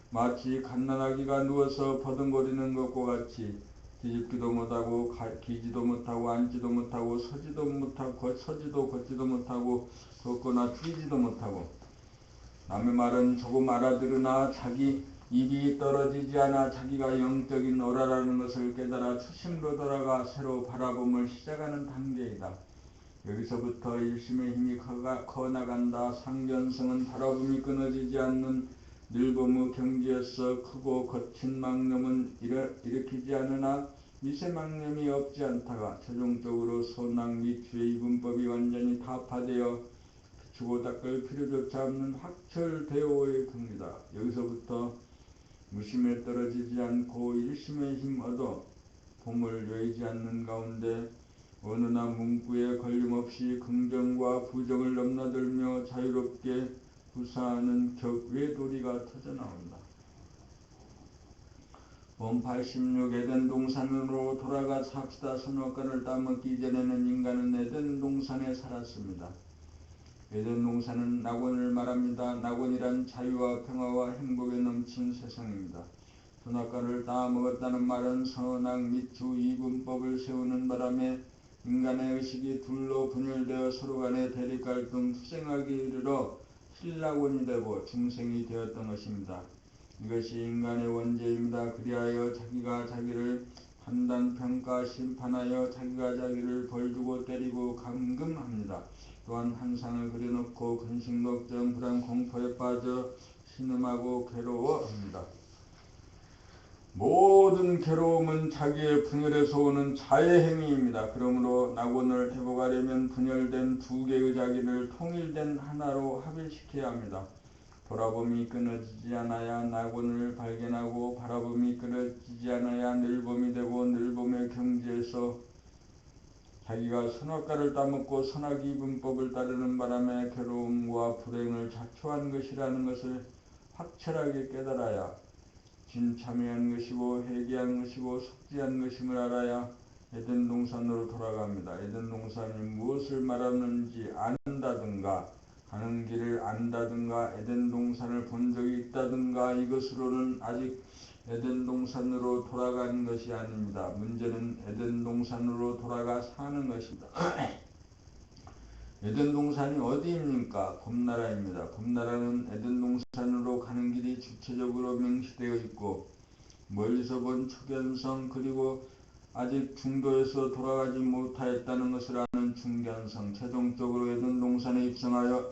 마치 갓난아기가 누워서 버둥거리는 것과 같이 뒤집기도 못하고 기지도 못하고 앉지도 못하고 서지도 못하고 걷지도 못하고 걷거나 뛰지도 못하고 남의 말은 조금 알아들으나 자기 입이 떨어지지 않아 자기가 영적인 오라라는 것을 깨달아 초심으로 돌아가 새로 바라봄을 시작하는 단계이다. 여기서부터 일심의 힘이 커나간다. 상견성은 바라봄이 끊어지지 않는 늘봄의 경지에서 크고 거친 망념은 일으키지 않으나 미세망념이 없지 않다가 최종적으로 소낙 및 주의 이분법이 완전히 타파되어 비추고 닦을 필요조차 없는 확철대오의 경지다. 여기서부터 무심에 떨어지지 않고 일심의 힘 얻어 봄을 여의지 않는 가운데 어느나 문구에 걸림없이 긍정과 부정을 넘나들며 자유롭게 구사하는 격외도리가 터져나온다. 본 86 에덴 동산으로 돌아가 삽시다. 선악과를 따먹기 전에는 인간은 에덴 동산에 살았습니다. 에덴 동산은 낙원을 말합니다. 낙원이란 자유와 평화와 행복에 넘친 세상입니다. 선악과를 따먹었다는 말은 선악 및 주 이분법을 세우는 바람에 인간의 의식이 둘로 분열되어 서로 간의 대립갈등 투쟁하기 이르러 신락원이 되고 중생이 되었던 것입니다. 이것이 인간의 원죄입니다. 그리하여 자기가 자기를 판단, 평가, 심판하여 자기가 자기를 벌주고 때리고 감금합니다. 또한 환상을 그려놓고 근심, 걱정, 불안, 공포에 빠져 신음하고 괴로워합니다. 모든 괴로움은 자기의 분열에서 오는 자의 행위입니다. 그러므로 낙원을 회복하려면 분열된 두 개의 자기를 통일된 하나로 합일시켜야 합니다. 돌아봄이 끊어지지 않아야 낙원을 발견하고 바라봄이 끊어지지 않아야 늘봄이 되고 늘봄의 경지에서 자기가 선악과를 따먹고 선악 이분법을 따르는 바람에 괴로움과 불행을 자초한 것이라는 것을 확철하게 깨달아야 진참회한 것이고 회개한 것이고 속죄한 것임을 알아야 에덴 동산으로 돌아갑니다. 에덴 동산이 무엇을 말하는지 안다든가 가는 길을 안다든가 에덴 동산을 본 적이 있다든가 이것으로는 아직 에덴 동산으로 돌아가는 것이 아닙니다. 문제는 에덴 동산으로 돌아가 사는 것입니다. 에덴 동산이 어디입니까? 봄나라입니다. 봄나라는 에덴 동산으로 가는 길이 주체적으로 명시되어 있고 멀리서 본 초견성 그리고 아직 중도에서 돌아가지 못하였다는 것을 아는 중견성 최종적으로 에덴 동산에 입성하여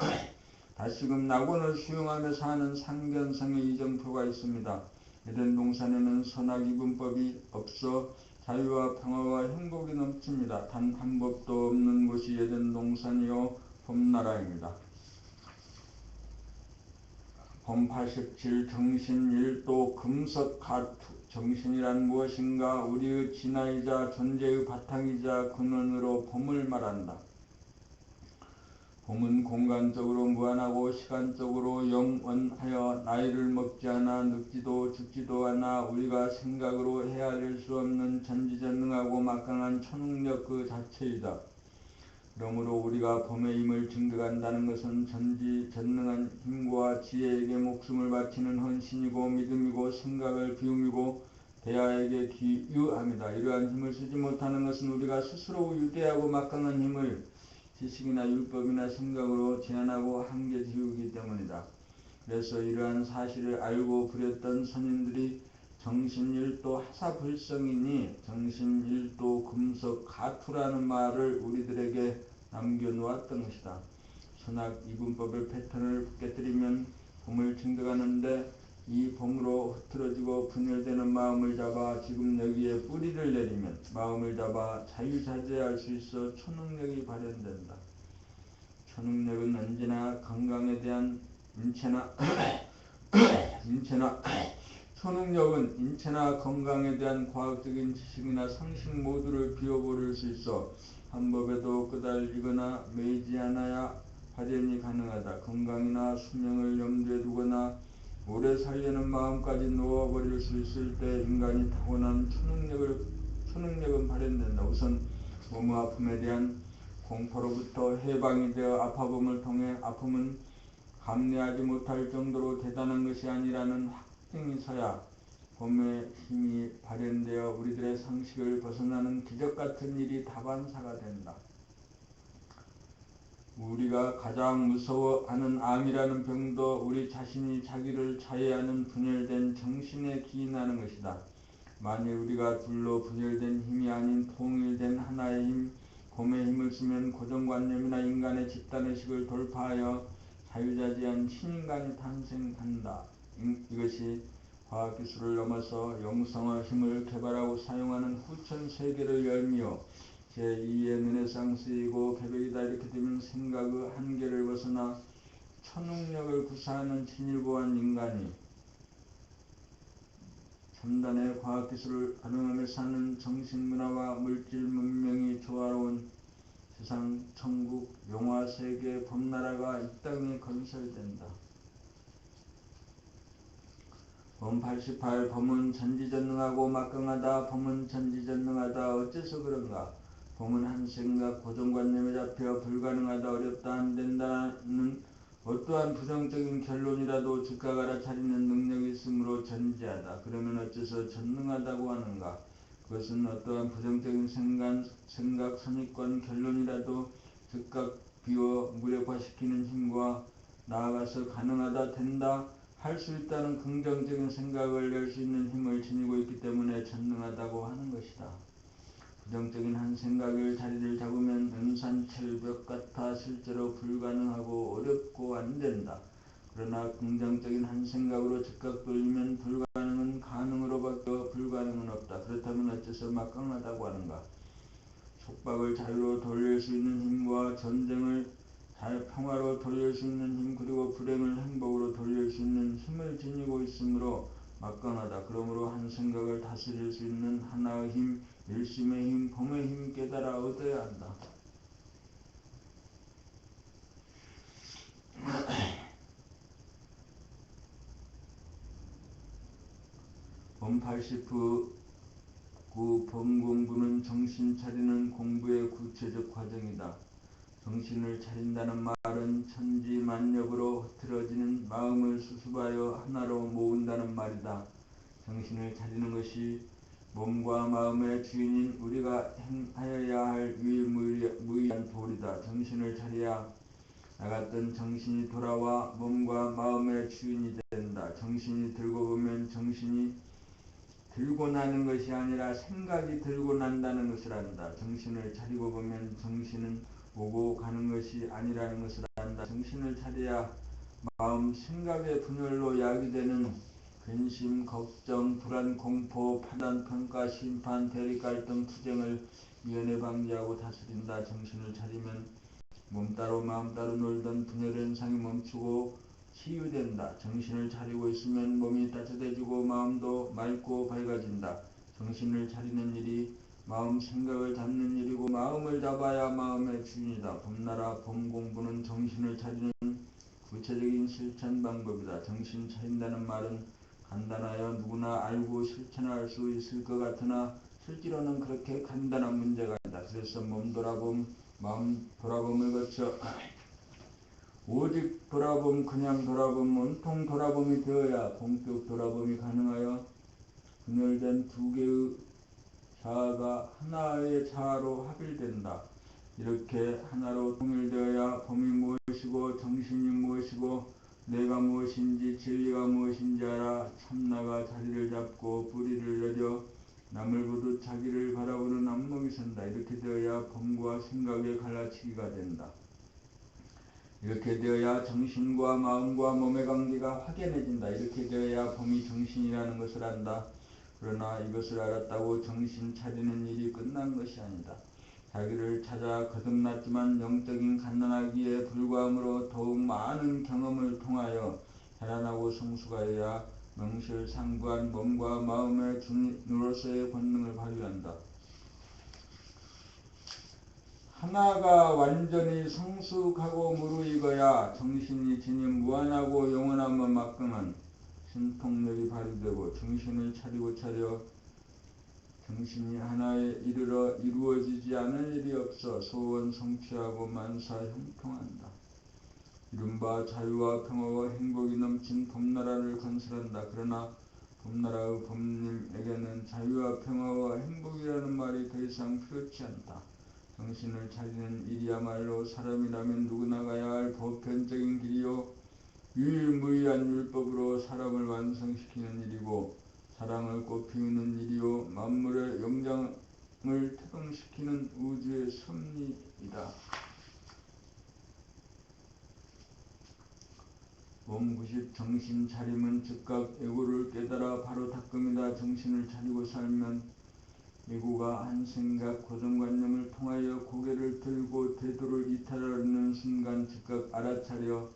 다시금 낙원을 수용하며 사는 상견성의 이정표가 있습니다. 에덴 동산에는 선악 이분법이 없어 자유와 평화와 행복이 넘칩니다. 단 한 법도 없는 곳이 에덴 동산이요 봄나라입니다. 봄 87 정신 1도 금석 가투 정신이란 무엇인가? 우리의 진화이자 존재의 바탕이자 근원으로 봄을 말한다. 봄은 공간적으로 무한하고 시간적으로 영원하여 나이를 먹지 않아 늙지도 죽지도 않아 우리가 생각으로 헤아릴 수 없는 전지전능하고 막강한 초능력 그 자체이다. 그러므로 우리가 봄의 힘을 증득한다는 것은 전지전능한 힘과 지혜에게 목숨을 바치는 헌신이고 믿음이고 생각을 비움이고 대하에게 기유합니다. 이러한 힘을 쓰지 못하는 것은 우리가 스스로 위대하고 막강한 힘을 지식이나 율법이나 생각으로 제한하고 한계 지우기 때문이다. 그래서 이러한 사실을 알고 부렸던 선인들이 정신일도 하사불성이니 정신일도 금석 가투라는 말을 우리들에게 남겨놓았던 것이다. 선악 이분법의 패턴을 깨뜨리면 봄을 증득하는데 이 봄으로 흐트러지고 분열되는 마음을 잡아 지금 여기에 뿌리를 내리면 마음을 잡아 자유자재할 수 있어 초능력이 발현된다. 초능력은 언제나 건강에 대한 초능력은 인체나 건강에 대한 과학적인 지식이나 상식 모두를 비워버릴 수 있어 한 법에도 끄달리거나 매이지 않아야 발현이 가능하다. 건강이나 수명을 염두에 두거나 오래 살려는 마음까지 놓아버릴 수 있을 때 인간이 타고난 초능력은 발현된다. 우선 몸의 아픔에 대한 공포로부터 해방이 되어 아파봄을 통해 아픔은 감내하지 못할 정도로 대단한 것이 아니라는 확증이 서야 봄의 힘이 발현되어 우리들의 상식을 벗어나는 기적같은 일이 다반사가 된다. 우리가 가장 무서워하는 암이라는 병도 우리 자신이 자기를 자해하는 분열된 정신에 기인하는 것이다. 만일 우리가 둘로 분열된 힘이 아닌 통일된 하나의 힘, 곰의 힘을 쓰면 고정관념이나 인간의 집단의식을 돌파하여 자유자재한 신인간이 탄생한다. 이것이 과학기술을 넘어서 영성의 힘을 개발하고 사용하는 후천세계를 열미요 제2의 르네상스이고 계획이다. 이렇게 되면 생각의 한계를 벗어나 초능력을 구사하는 진일보한 인간이 첨단의 과학기술을 활용하며 사는 정신문화와 물질문명이 조화로운 세상 천국 용화세계 봄나라가 이 땅에 건설된다. 봄 88. 봄은 전지전능하고 막강하다. 봄은 전지전능하다. 어째서 그런가? 봄은 한 생각 고정관념에 잡혀 불가능하다, 어렵다, 안된다는 어떠한 부정적인 결론이라도 즉각 알아차리는 능력이 있으므로 전지하다. 그러면 어째서 전능하다고 하는가? 그것은 어떠한 부정적인 생각 선입관 결론이라도 즉각 비워 무력화시키는 힘과 나아가서 가능하다, 된다, 할 수 있다는 긍정적인 생각을 낼 수 있는 힘을 지니고 있기 때문에 전능하다고 하는 것이다. 부정적인 한 생각을 자리를 잡으면 은산철벽 같아 실제로 불가능하고 어렵고 안된다. 그러나 긍정적인 한 생각으로 즉각 돌리면 불가능은 가능으로 바뀌어 불가능은 없다. 그렇다면 어째서 막강하다고 하는가? 속박을 자유로 돌릴 수 있는 힘과 전쟁을 평화로 돌릴 수 있는 힘, 그리고 불행을 행복으로 돌릴 수 있는 힘을 지니고 있으므로 막강하다. 그러므로 한 생각을 다스릴 수 있는 하나의 힘, 일심의 힘, 봄의 힘 깨달아 얻어야 한다. 봄 89. 봄 공부는 정신 차리는 공부의 구체적 과정이다. 정신을 차린다는 말은 천지만력으로 흐트러지는 마음을 수습하여 하나로 모은다는 말이다. 정신을 차리는 것이 몸과 마음의 주인인 우리가 행하여야 할 유일무이한 도리다. 정신을 차려야 나갔던 정신이 돌아와 몸과 마음의 주인이 된다. 정신이 들고 보면 정신이 들고 나는 것이 아니라 생각이 들고 난다는 것을 안다. 정신을 차리고 보면 정신은 오고 가는 것이 아니라는 것을 안다. 정신을 차려야 마음, 생각의 분열로 야기되는 근심, 걱정, 불안, 공포, 판단, 평가, 심판, 대립, 갈등, 투쟁을 미연에 방지하고 다스린다. 정신을 차리면 몸 따로 마음 따로 놀던 분열 현상이 멈추고 치유된다. 정신을 차리고 있으면 몸이 따뜻해지고 마음도 맑고 밝아진다. 정신을 차리는 일이 마음 생각을 잡는 일이고 마음을 잡아야 마음의 주인이다. 봄나라 봄 공부는 정신을 차리는 구체적인 실천 방법이다. 정신 차린다는 말은 간단하여 누구나 알고 실천할 수 있을 것 같으나 실제로는 그렇게 간단한 문제가 아니다. 그래서 몸 돌아봄, 마음 돌아봄을 거쳐 오직 돌아봄, 그냥 돌아봄, 온통 돌아봄이 되어야 본격 돌아봄이 가능하여 분열된 두 개의 자아가 하나의 자아로 합일된다. 이렇게 하나로 통일되어야 봄이 무엇이고 정신이 무엇이고 내가 무엇인지 진리가 무엇인지 알아 참나가 자리를 잡고 뿌리를 내려 남을 보듯 자기를 바라보는 안목이 선다. 이렇게 되어야 봄과 생각의 갈라치기가 된다. 이렇게 되어야 정신과 마음과 몸의 관계가 확연해진다. 이렇게 되어야 봄이 정신이라는 것을 안다. 그러나 이것을 알았다고 정신 차리는 일이 끝난 것이 아니다. 자기를 찾아 거듭났지만 영적인 갓난아기에 불과하므로 더욱 많은 경험을 통하여 자라나고 성숙하여야 명실상부한 몸과 마음의 주인으로서의 본능을 발휘한다. 하나가 완전히 성숙하고 무르익어야 정신이 지닌 무한하고 영원한 만큼은 신통력이 발휘되고 정신을 차리고 차려 정신이 하나에 이르러 이루어지지 않을 일이 없어 소원 성취하고 만사 형통한다. 이른바 자유와 평화와 행복이 넘친 봄나라를 건설한다. 그러나 봄나라의 봄님에게는 자유와 평화와 행복이라는 말이 더 이상 필요치 않다. 정신을 차리는 일이야말로 사람이라면 누구나 가야 할 보편적인 길이요 유일무이한 율법으로 사람을 완성시키는 일이고 사랑을 꽃피우는 일이요 만물의 영장을 태동시키는 우주의 섭리이다. 몸90 정신 차림은 즉각 애고를 깨달아 바로 닦음이다. 정신을 차리고 살면 애고가 한 생각 고정관념을 통하여 고개를 들고 태도를 이탈하는 순간 즉각 알아차려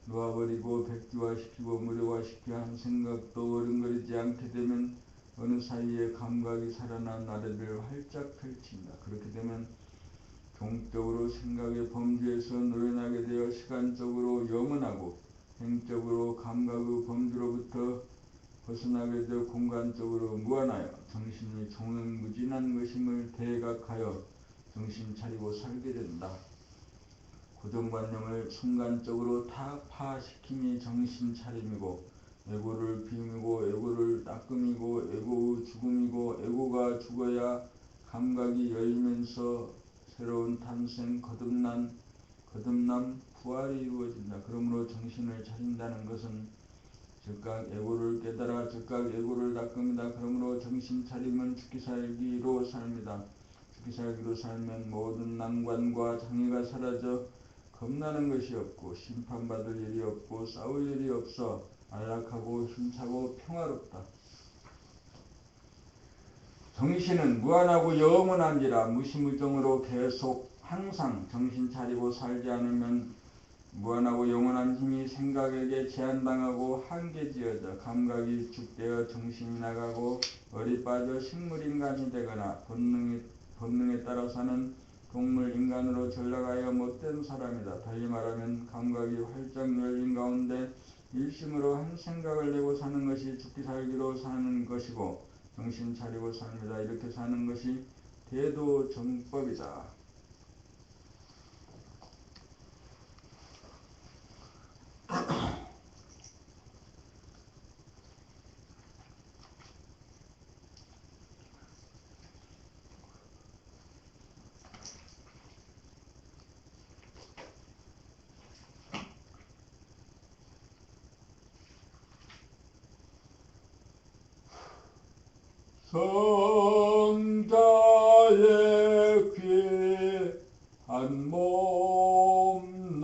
놓아버리고 백지화시키고 무력화시켜 한 생각도 어른거리지 않게 되면 어느 사이에 감각이 살아나 나래를 활짝 펼친다. 그렇게 되면 종적으로 생각의 범주에서 노연하게 되어 시간적으로 영원하고 행적으로 감각의 범주로부터 벗어나게 되어 공간적으로 무한하여 정신이 종횡무진한 것임을 대각하여 정신 차리고 살게 된다. 고정관념을 순간적으로 타파시킴이 정신 차림이고 애고를 비우고 애고를 닦음이고 애고의 죽음이고 애고가 죽어야 감각이 열리면서 새로운 탄생 거듭남 부활이 이루어진다. 그러므로 정신을 차린다는 것은 즉각 애고를 깨달아 즉각 애고를 닦음이다. 그러므로 정신 차림은 죽기 살기로 삽니다. 죽기 살기로 살면 모든 난관과 장애가 사라져 겁나는 것이 없고 심판받을 일이 없고 싸울 일이 없어 안락하고 힘차고 평화롭다. 정신은 무한하고 영원한지라 무시무정으로 계속 항상 정신 차리고 살지 않으면 무한하고 영원한 힘이 생각에게 제한당하고 한계지어져 감각이 죽되어 정신이 나가고 얼이 빠져 식물인간이 되거나 본능에 따라 사는 동물인간으로 전락하여 못된 사람이다. 달리 말하면 감각이 활짝 열린 가운데 일심으로 한 생각을 내고 사는 것이 죽기 살기로 사는 것이고 정신 차리고 삽니다. 이렇게 사는 것이 대도정법이다. 성자의 귀한 몸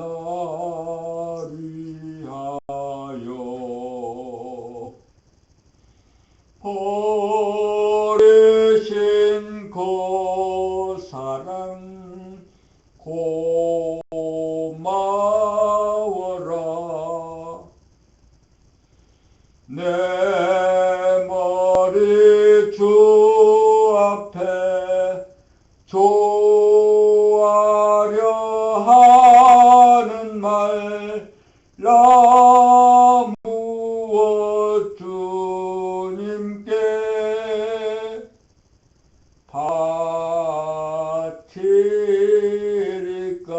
나리하여 버리신 그 사랑 고마워라. 내 머리 주 앞에 조아려 하는 말 나 무엇 주님께 바치리까.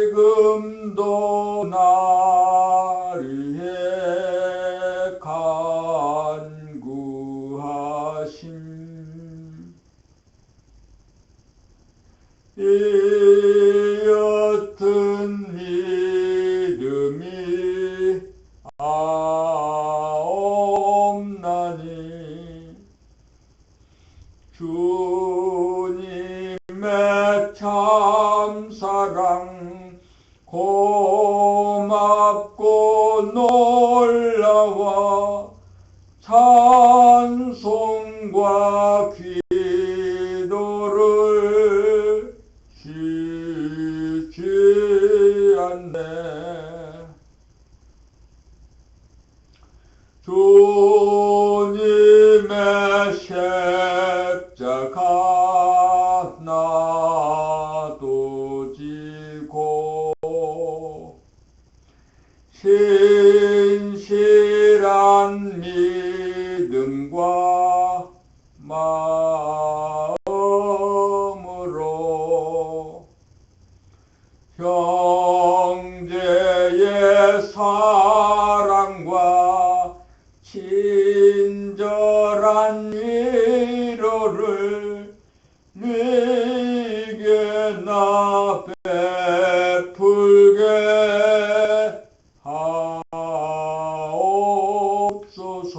지금도 나리에 간구하심 이 옅은 믿음이 없나니 주님의 참사랑 고맙고 놀라워 찬송과 기도를 쉬지 않네. 주님의 십자가 나도 지고 신실한 믿음과 마음으로 형제의 사랑과 친절한 위로를 네게 나 베풀게 하옵소서.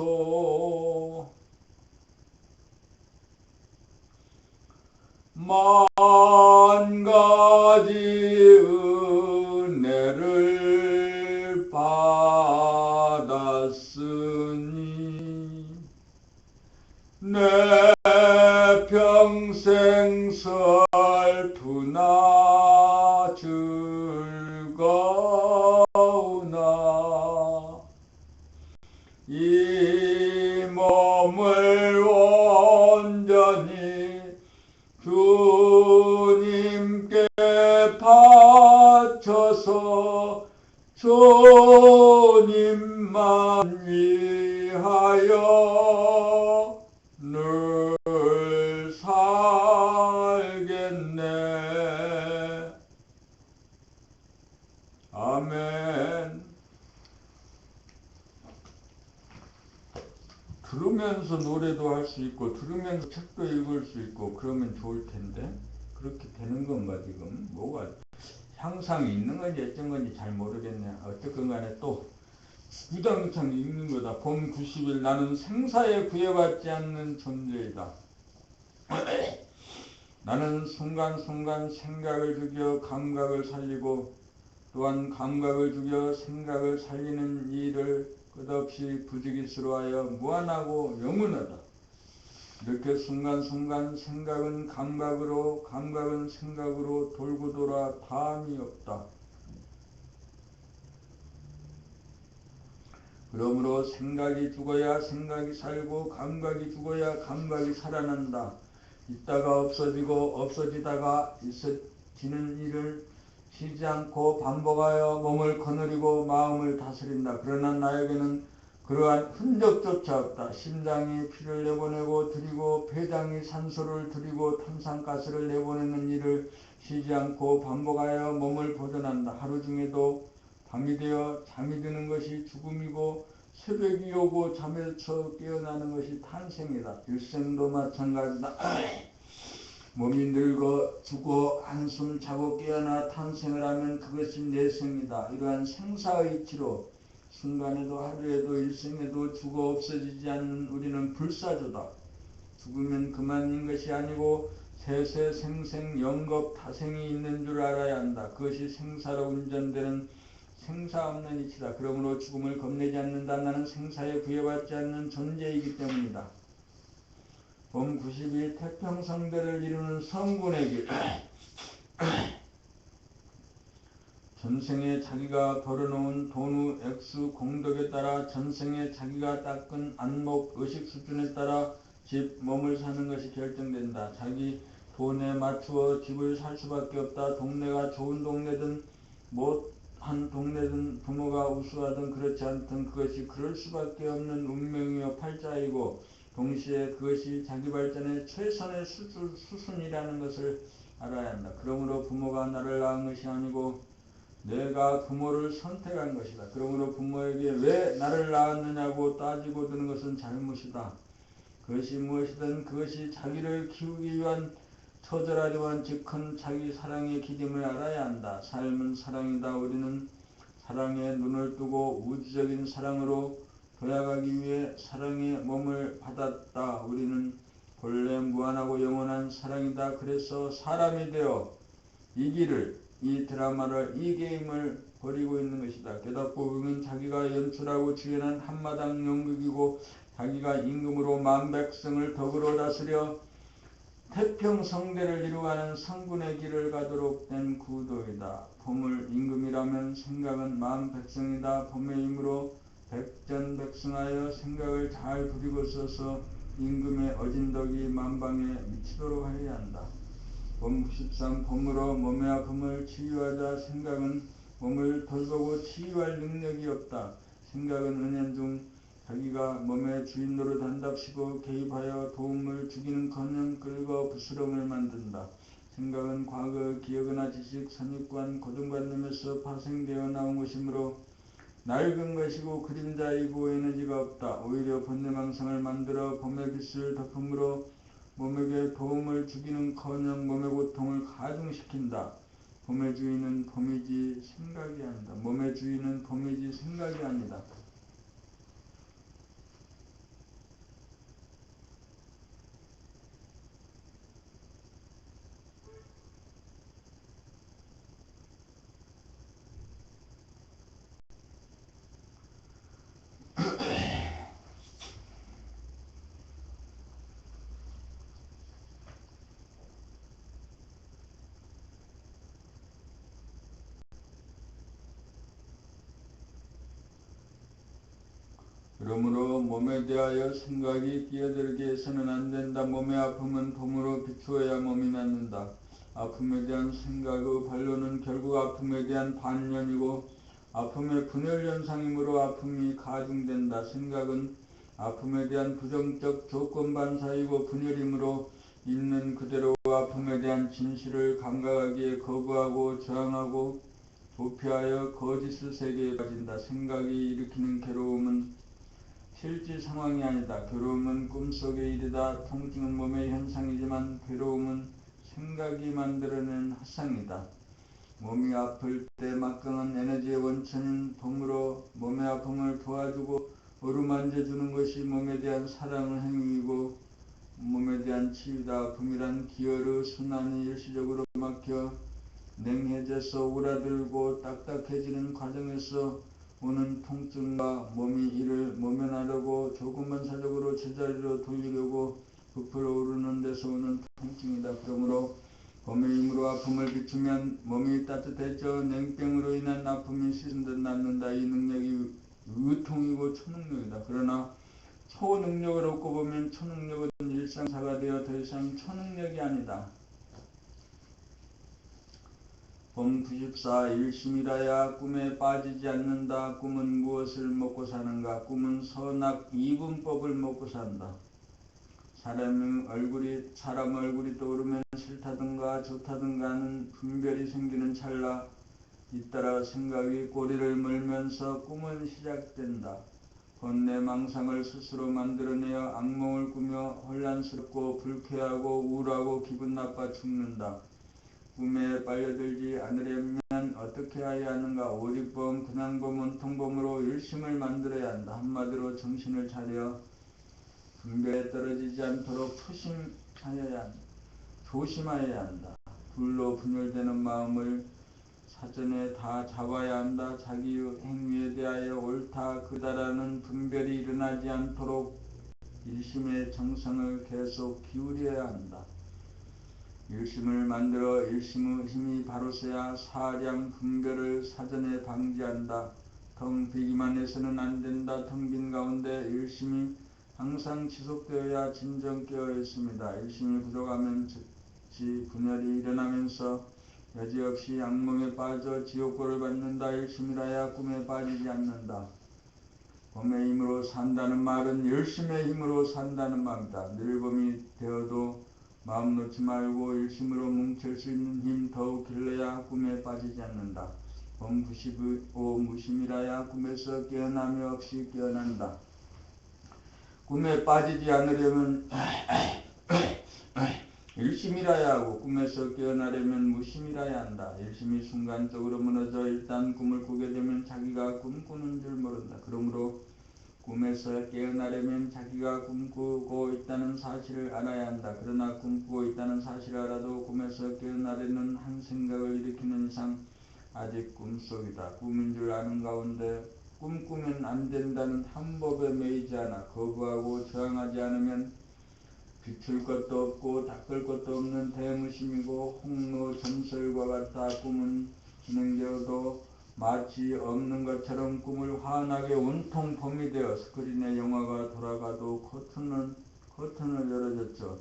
만 가지 은혜를 받았으니 내 평생 슬프나 즐거우나 이 몸을 온전히 주님께 바쳐서 주님만 위하여 늘 살겠네. 아멘. 들으면서 노래도 할 수 있고 들으면서 책도 읽을 수 있고 그러면 좋을 텐데 그렇게 되는 건가 지금? 뭐가 향상이 있는 건지 어쩐 건지 잘 모르겠네. 어쨌건 간에 또 주당창 읽는 거다. 봄 90일 나는 생사에 구애받지 않는 존재이다. 나는 순간순간 생각을 죽여 감각을 살리고 또한 감각을 죽여 생각을 살리는 일을 끝없이 부지기스러워하여 무한하고 영원하다. 이렇게 순간순간 생각은 감각으로 감각은 생각으로 돌고 돌아 다함이 없다. 그러므로 생각이 죽어야 생각이 살고 감각이 죽어야 감각이 살아난다. 있다가 없어지고 없어지다가 있어지는 일을 쉬지 않고 반복하여 몸을 거느리고 마음을 다스린다. 그러나 나에게는 그러한 흔적조차 없다. 심장이 피를 내보내고 들이고 폐장이 산소를 들이고 탄산가스를 내보내는 일을 쉬지 않고 반복하여 몸을 보존한다. 하루 중에도 밤이 되어 잠이 드는 것이 죽음이고 새벽이 오고 잠에서 깨어나는 것이 탄생이다. 일생도 마찬가지다. 몸이 늙어 죽어 한숨 자고 깨어나 탄생을 하면 그것이 내생이다. 이러한 생사의 이치로 순간에도 하루에도 일생에도 죽어 없어지지 않는 우리는 불사조다. 죽으면 그만인 것이 아니고 세세생생 영겁 타생이 있는 줄 알아야 한다. 그것이 생사로 운전되는 생사 없는 이치다. 그러므로 죽음을 겁내지 않는다. 나는 생사에 구애받지 않는 존재이기 때문이다. 봄 90일 태평성대를 이루는 성군의 길. 전생에 자기가 벌어놓은 돈우 액수 공덕에 따라 전생에 자기가 닦은 안목 의식 수준에 따라 집, 몸을 사는 것이 결정된다. 자기 돈에 맞추어 집을 살 수밖에 없다. 동네가 좋은 동네든 못한 동네든 부모가 우수하든 그렇지 않든 그것이 그럴 수밖에 없는 운명이요 팔자이고 동시에 그것이 자기 발전의 최선의 수순이라는 것을 알아야 한다. 그러므로 부모가 나를 낳은 것이 아니고 내가 부모를 선택한 것이다. 그러므로 부모에게 왜 나를 낳았느냐고 따지고 드는 것은 잘못이다. 그것이 무엇이든 그것이 자기를 키우기 위한 처절하지만 큰 자기 사랑의 기름을 알아야 한다. 삶은 사랑이다. 우리는 사랑에 눈을 뜨고 우주적인 사랑으로 도약하기 위해 사랑의 몸을 받았다. 우리는 본래 무한하고 영원한 사랑이다. 그래서 사람이 되어 이 길을, 이 드라마를, 이 게임을 벌이고 있는 것이다. 깨닫고 보면 자기가 연출하고 주연한 한마당 연극이고 자기가 임금으로 만백성을 덕으로 다스려 태평성대를 이루어가는 성군의 길을 가도록 된 구도이다. 보물 임금이라면 생각은 만백성이다. 봄의 힘으로 백전백승하여 생각을 잘 부리고 써서 임금의 어진덕이 만방에 미치도록 하여야 한다. 봄 93 봄으로 몸의 아픔을 치유하자. 생각은 몸을 돌보고 치유할 능력이 없다. 생각은 은연중 자기가 몸의 주인 노릇 한답시고 개입하여 도움을 주기는커녕 끌고 부스럼을 만든다. 생각은 과거 기억이나 지식, 선입관, 고정관념에서 파생되어 나온 것이므로 낡은 것이고 그림자이고 에너지가 없다. 오히려 번뇌망상을 만들어 봄의 빛을 덮음으로 몸에게 도움을 주기는커녕 몸의 고통을 가중시킨다. 봄의 주인은 봄이지 생각이 아니다. 몸의 주인은 봄이지 생각이 아니다. 그러므로 몸에 대하여 생각이 끼어들게 해서는 안 된다. 몸의 아픔은 봄으로 비추어야 몸이 낫는다. 아픔에 대한 생각의 반론은 결국 아픔에 대한 반면이고 아픔의 분열현상이므로 아픔이 가중된다. 생각은 아픔에 대한 부정적 조건반사이고 분열이므로 있는 그대로 아픔에 대한 진실을 감각하기에 거부하고 저항하고 도피하여 거짓의 세계에 빠진다. 생각이 일으키는 괴로움은 실제 상황이 아니다. 괴로움은 꿈속의 일이다. 통증은 몸의 현상이지만 괴로움은 생각이 만들어낸 화상이다. 몸이 아플 때 막강한 에너지의 원천인 봄으로 몸의 아픔을 도와주고 어루만져주는 것이 몸에 대한 사랑의 행위이고 몸에 대한 치유다. 아픔이란 기혈의 순환이 일시적으로 막혀 냉해져서 오그라들고 딱딱해지는 과정에서 오는 통증과 몸이 이를 모면하려고 조금만사적으로 제자리로 돌리려고 부풀어 오르는 데서 오는 통증이다. 그러므로 봄의 힘으로 아픔을 비추면 몸이 따뜻해져 냉병으로 인한 아픔이 씻은 듯 낫는다. 이 능력이 의통이고 초능력이다. 그러나 초능력을 얻고 보면 초능력은 일상사가 되어 더 이상 초능력이 아니다. 봄 94 일심이라야 꿈에 빠지지 않는다. 꿈은 무엇을 먹고 사는가? 꿈은 선악 이분법을 먹고 산다. 사람 얼굴이 떠오르면 싫다든가 좋다든가 하는 분별이 생기는 찰나 잇따라 생각이 꼬리를 물면서 꿈은 시작된다. 번뇌망상을 스스로 만들어내어 악몽을 꾸며 혼란스럽고 불쾌하고 우울하고 기분 나빠 죽는다. 꿈에 빨려들지 않으려면 어떻게 해야 하는가? 오직범, 근황범, 원통범으로 일심을 만들어야 한다. 한마디로 정신을 차려 분별에 떨어지지 않도록 조심하여야 한다. 둘로 분열되는 마음을 사전에 다 잡아야 한다. 자기의 행위에 대하여 옳다 그다라는 분별이 일어나지 않도록 일심의 정성을 계속 기울여야 한다. 일심을 만들어 일심의 힘이 바로 서야 사량 분별을 사전에 방지한다. 텅 비기만 해서는 안 된다. 텅 빈 가운데 일심이 항상 지속되어야 진정 깨어 있습니다. 일심이 부족하면 즉시 분열이 일어나면서 여지없이 악몽에 빠져 지옥고를 받는다. 일심이라야 꿈에 빠지지 않는다. 봄의 힘으로 산다는 말은 일심의 힘으로 산다는 말이다. 늘 봄이 되어도 마음 놓지 말고 일심으로 뭉칠 수 있는 힘 더욱 길러야 꿈에 빠지지 않는다. 봄 95 무심이라야 꿈에서 깨어남이 없이 깨어난다. 꿈에 빠지지 않으려면 일심이라야 하고 꿈에서 깨어나려면 무심이라야 한다. 일심이 순간적으로 무너져 일단 꿈을 꾸게 되면 자기가 꿈꾸는 줄 모른다. 그러므로 꿈에서 깨어나려면 자기가 꿈꾸고 있다는 사실을 알아야 한다. 그러나 꿈꾸고 있다는 사실을 알아도 꿈에서 깨어나려는 한 생각을 일으키는 이상 아직 꿈속이다. 꿈인 줄 아는 가운데 꿈꾸면 안 된다는 한법에 매이지 않아 거부하고 저항하지 않으면 비출 것도 없고 닦을 것도 없는 대무심이고 홍로 전설과 같아 꿈은 진행되어도 마치 없는 것처럼 꿈을 환하게 온통 봄이 되어 스크린에 영화가 돌아가도 커튼을 열어줬죠.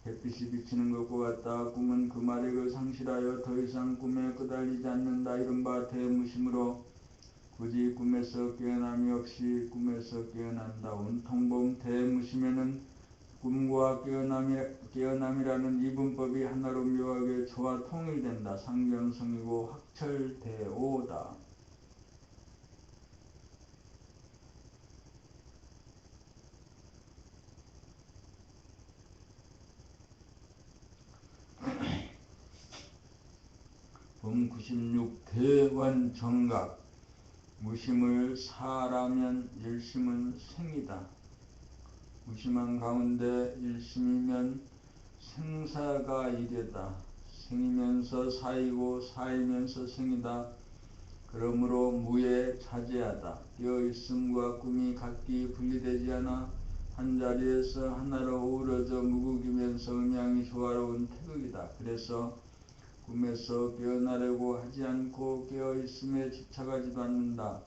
햇빛이 비치는 것과 같다. 꿈은 그 마력을 상실하여 더 이상 꿈에 끄달리지 않는다. 이른바 대무심으로 굳이 꿈에서 깨어남이 없이 꿈에서 깨어난다. 온통 봄 대무심에는 꿈과 깨어남이라는 이분법이 하나로 묘하게 조화 통일된다. 상경성이고 확철대오다. 봄 96 대원정각 무심을 사라면 일심은 생이다. 무심한 가운데 일심이면 생사가 이르다. 생이면서 사이고 사이면서 생이다. 그러므로 무에 자제하다. 깨어있음과 꿈이 각기 분리되지 않아 한자리에서 하나로 어우러져 무극이면서 음양이 조화로운 태극이다. 그래서 꿈에서 깨어나려고 하지 않고 깨어있음에 집착하지도 않는다.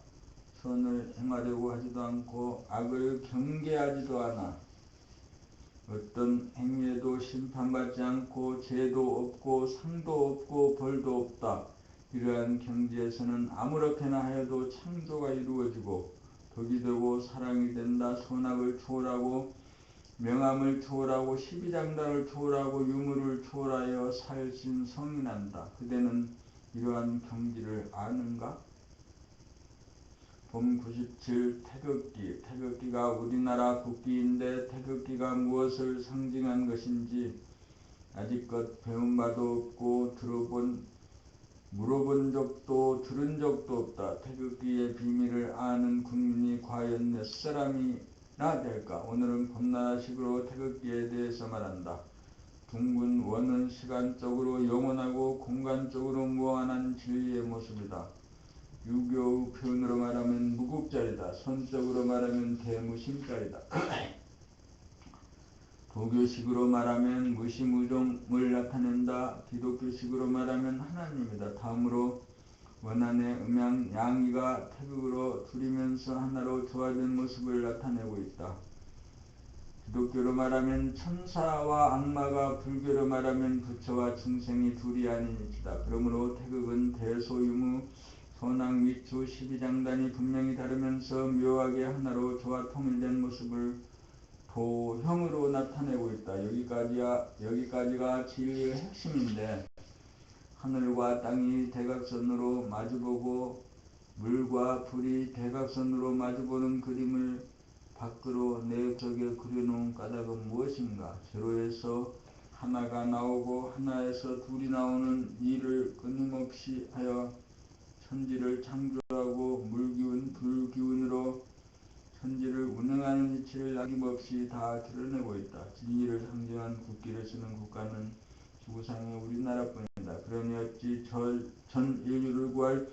선을 행하려고 하지도 않고 악을 경계하지도 않아. 어떤 행위에도 심판받지 않고 죄도 없고 상도 없고 벌도 없다. 이러한 경지에서는 아무렇게나 하여도 창조가 이루어지고 덕이 되고 사랑이 된다. 선악을 초월하고 명함을 초월하고 십이장단을 초월하고 유물을 초월하여 살신성이 난다. 그대는 이러한 경지를 아는가? 봄 97 태극기. 태극기가 우리나라 국기인데 태극기가 무엇을 상징한 것인지 아직껏 배운 바도 없고 물어본 적도 들은 적도 없다. 태극기의 비밀을 아는 국민이 과연 몇 사람이나 될까? 오늘은 봄나라식으로 태극기에 대해서 말한다. 둥근 원은 시간적으로 영원하고 공간적으로 무한한 진리의 모습이다. 유교의 표현으로 말하면 무국자리다. 선적으로 말하면 대무심자리다. 도교식으로 말하면 무시무종을 나타낸다. 기독교식으로 말하면 하나님이다. 다음으로 원한의 음양 양이가 태극으로 둘이면서 하나로 조화된 모습을 나타내고 있다. 기독교로 말하면 천사와 악마가, 불교로 말하면 부처와 중생이 둘이 아닌 이치다. 그러므로 태극은 대소유무 선악 미추 십이장단이 분명히 다르면서 묘하게 하나로 조화 통일된 모습을 도형으로 나타내고 있다. 여기까지가 진리의 핵심인데 하늘과 땅이 대각선으로 마주보고 물과 불이 대각선으로 마주보는 그림을 밖으로 내 속에 그려놓은 까닭은 무엇인가? 제로에서 하나가 나오고 하나에서 둘이 나오는 일을 끊임없이 하여 천지를 창조하고 물기운 불기운으로 천지를 운행하는 이치를 남김없이 다 드러내고 있다. 진리를 상징한 국기를 쓰는 국가는 지구상의 우리나라뿐이다. 그러니 어찌 전 인류를 구할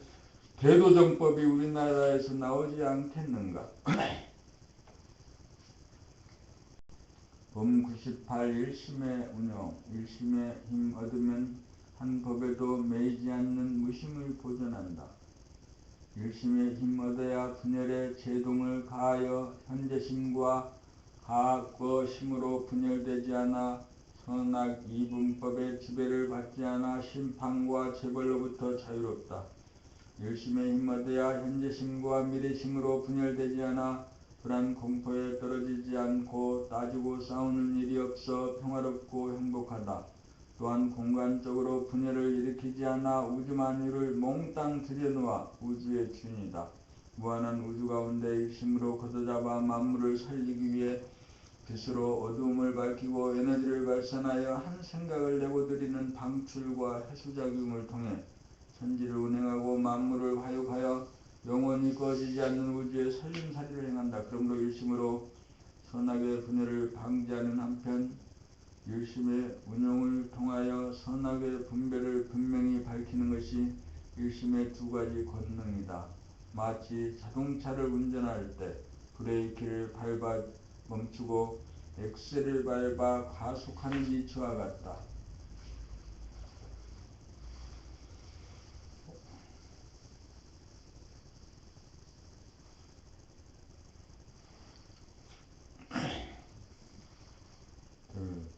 대도정법이 우리나라에서 나오지 않겠는가? 봄 98 일심의 운용. 일심의 힘 얻으면 한 법에도 매이지 않는 무심을 보존한다. 일심의 힘 얻어야 분열의 제동을 가하여 현재심과 과거심으로 분열되지 않아 선악 이분법의 지배를 받지 않아 심판과 재벌로부터 자유롭다. 일심의 힘 얻어야 현재심과 미래심으로 분열되지 않아 불안 공포에 떨어지지 않고 따지고 싸우는 일이 없어 평화롭고 행복하다. 또한 공간적으로 분열을 일으키지 않아 우주만유를 몽땅 들여놓아 우주의 주인이다. 무한한 우주 가운데 일심으로 걷어잡아 만물을 살리기 위해 빛으로 어두움을 밝히고 에너지를 발산하여 한 생각을 내고드리는 방출과 해수작용을 통해 천지를 운행하고 만물을 화육하여 영원히 꺼지지 않는 우주의 살림살이를 행한다. 그러므로 일심으로 선악의 분열을 방지하는 한편 일심의 운용을 통하여 선악의 분별을 분명히 밝히는 것이 일심의 두 가지 권능이다. 마치 자동차를 운전할 때 브레이크를 밟아 멈추고 엑셀을 밟아 가속하는 이치와 같다. 둘,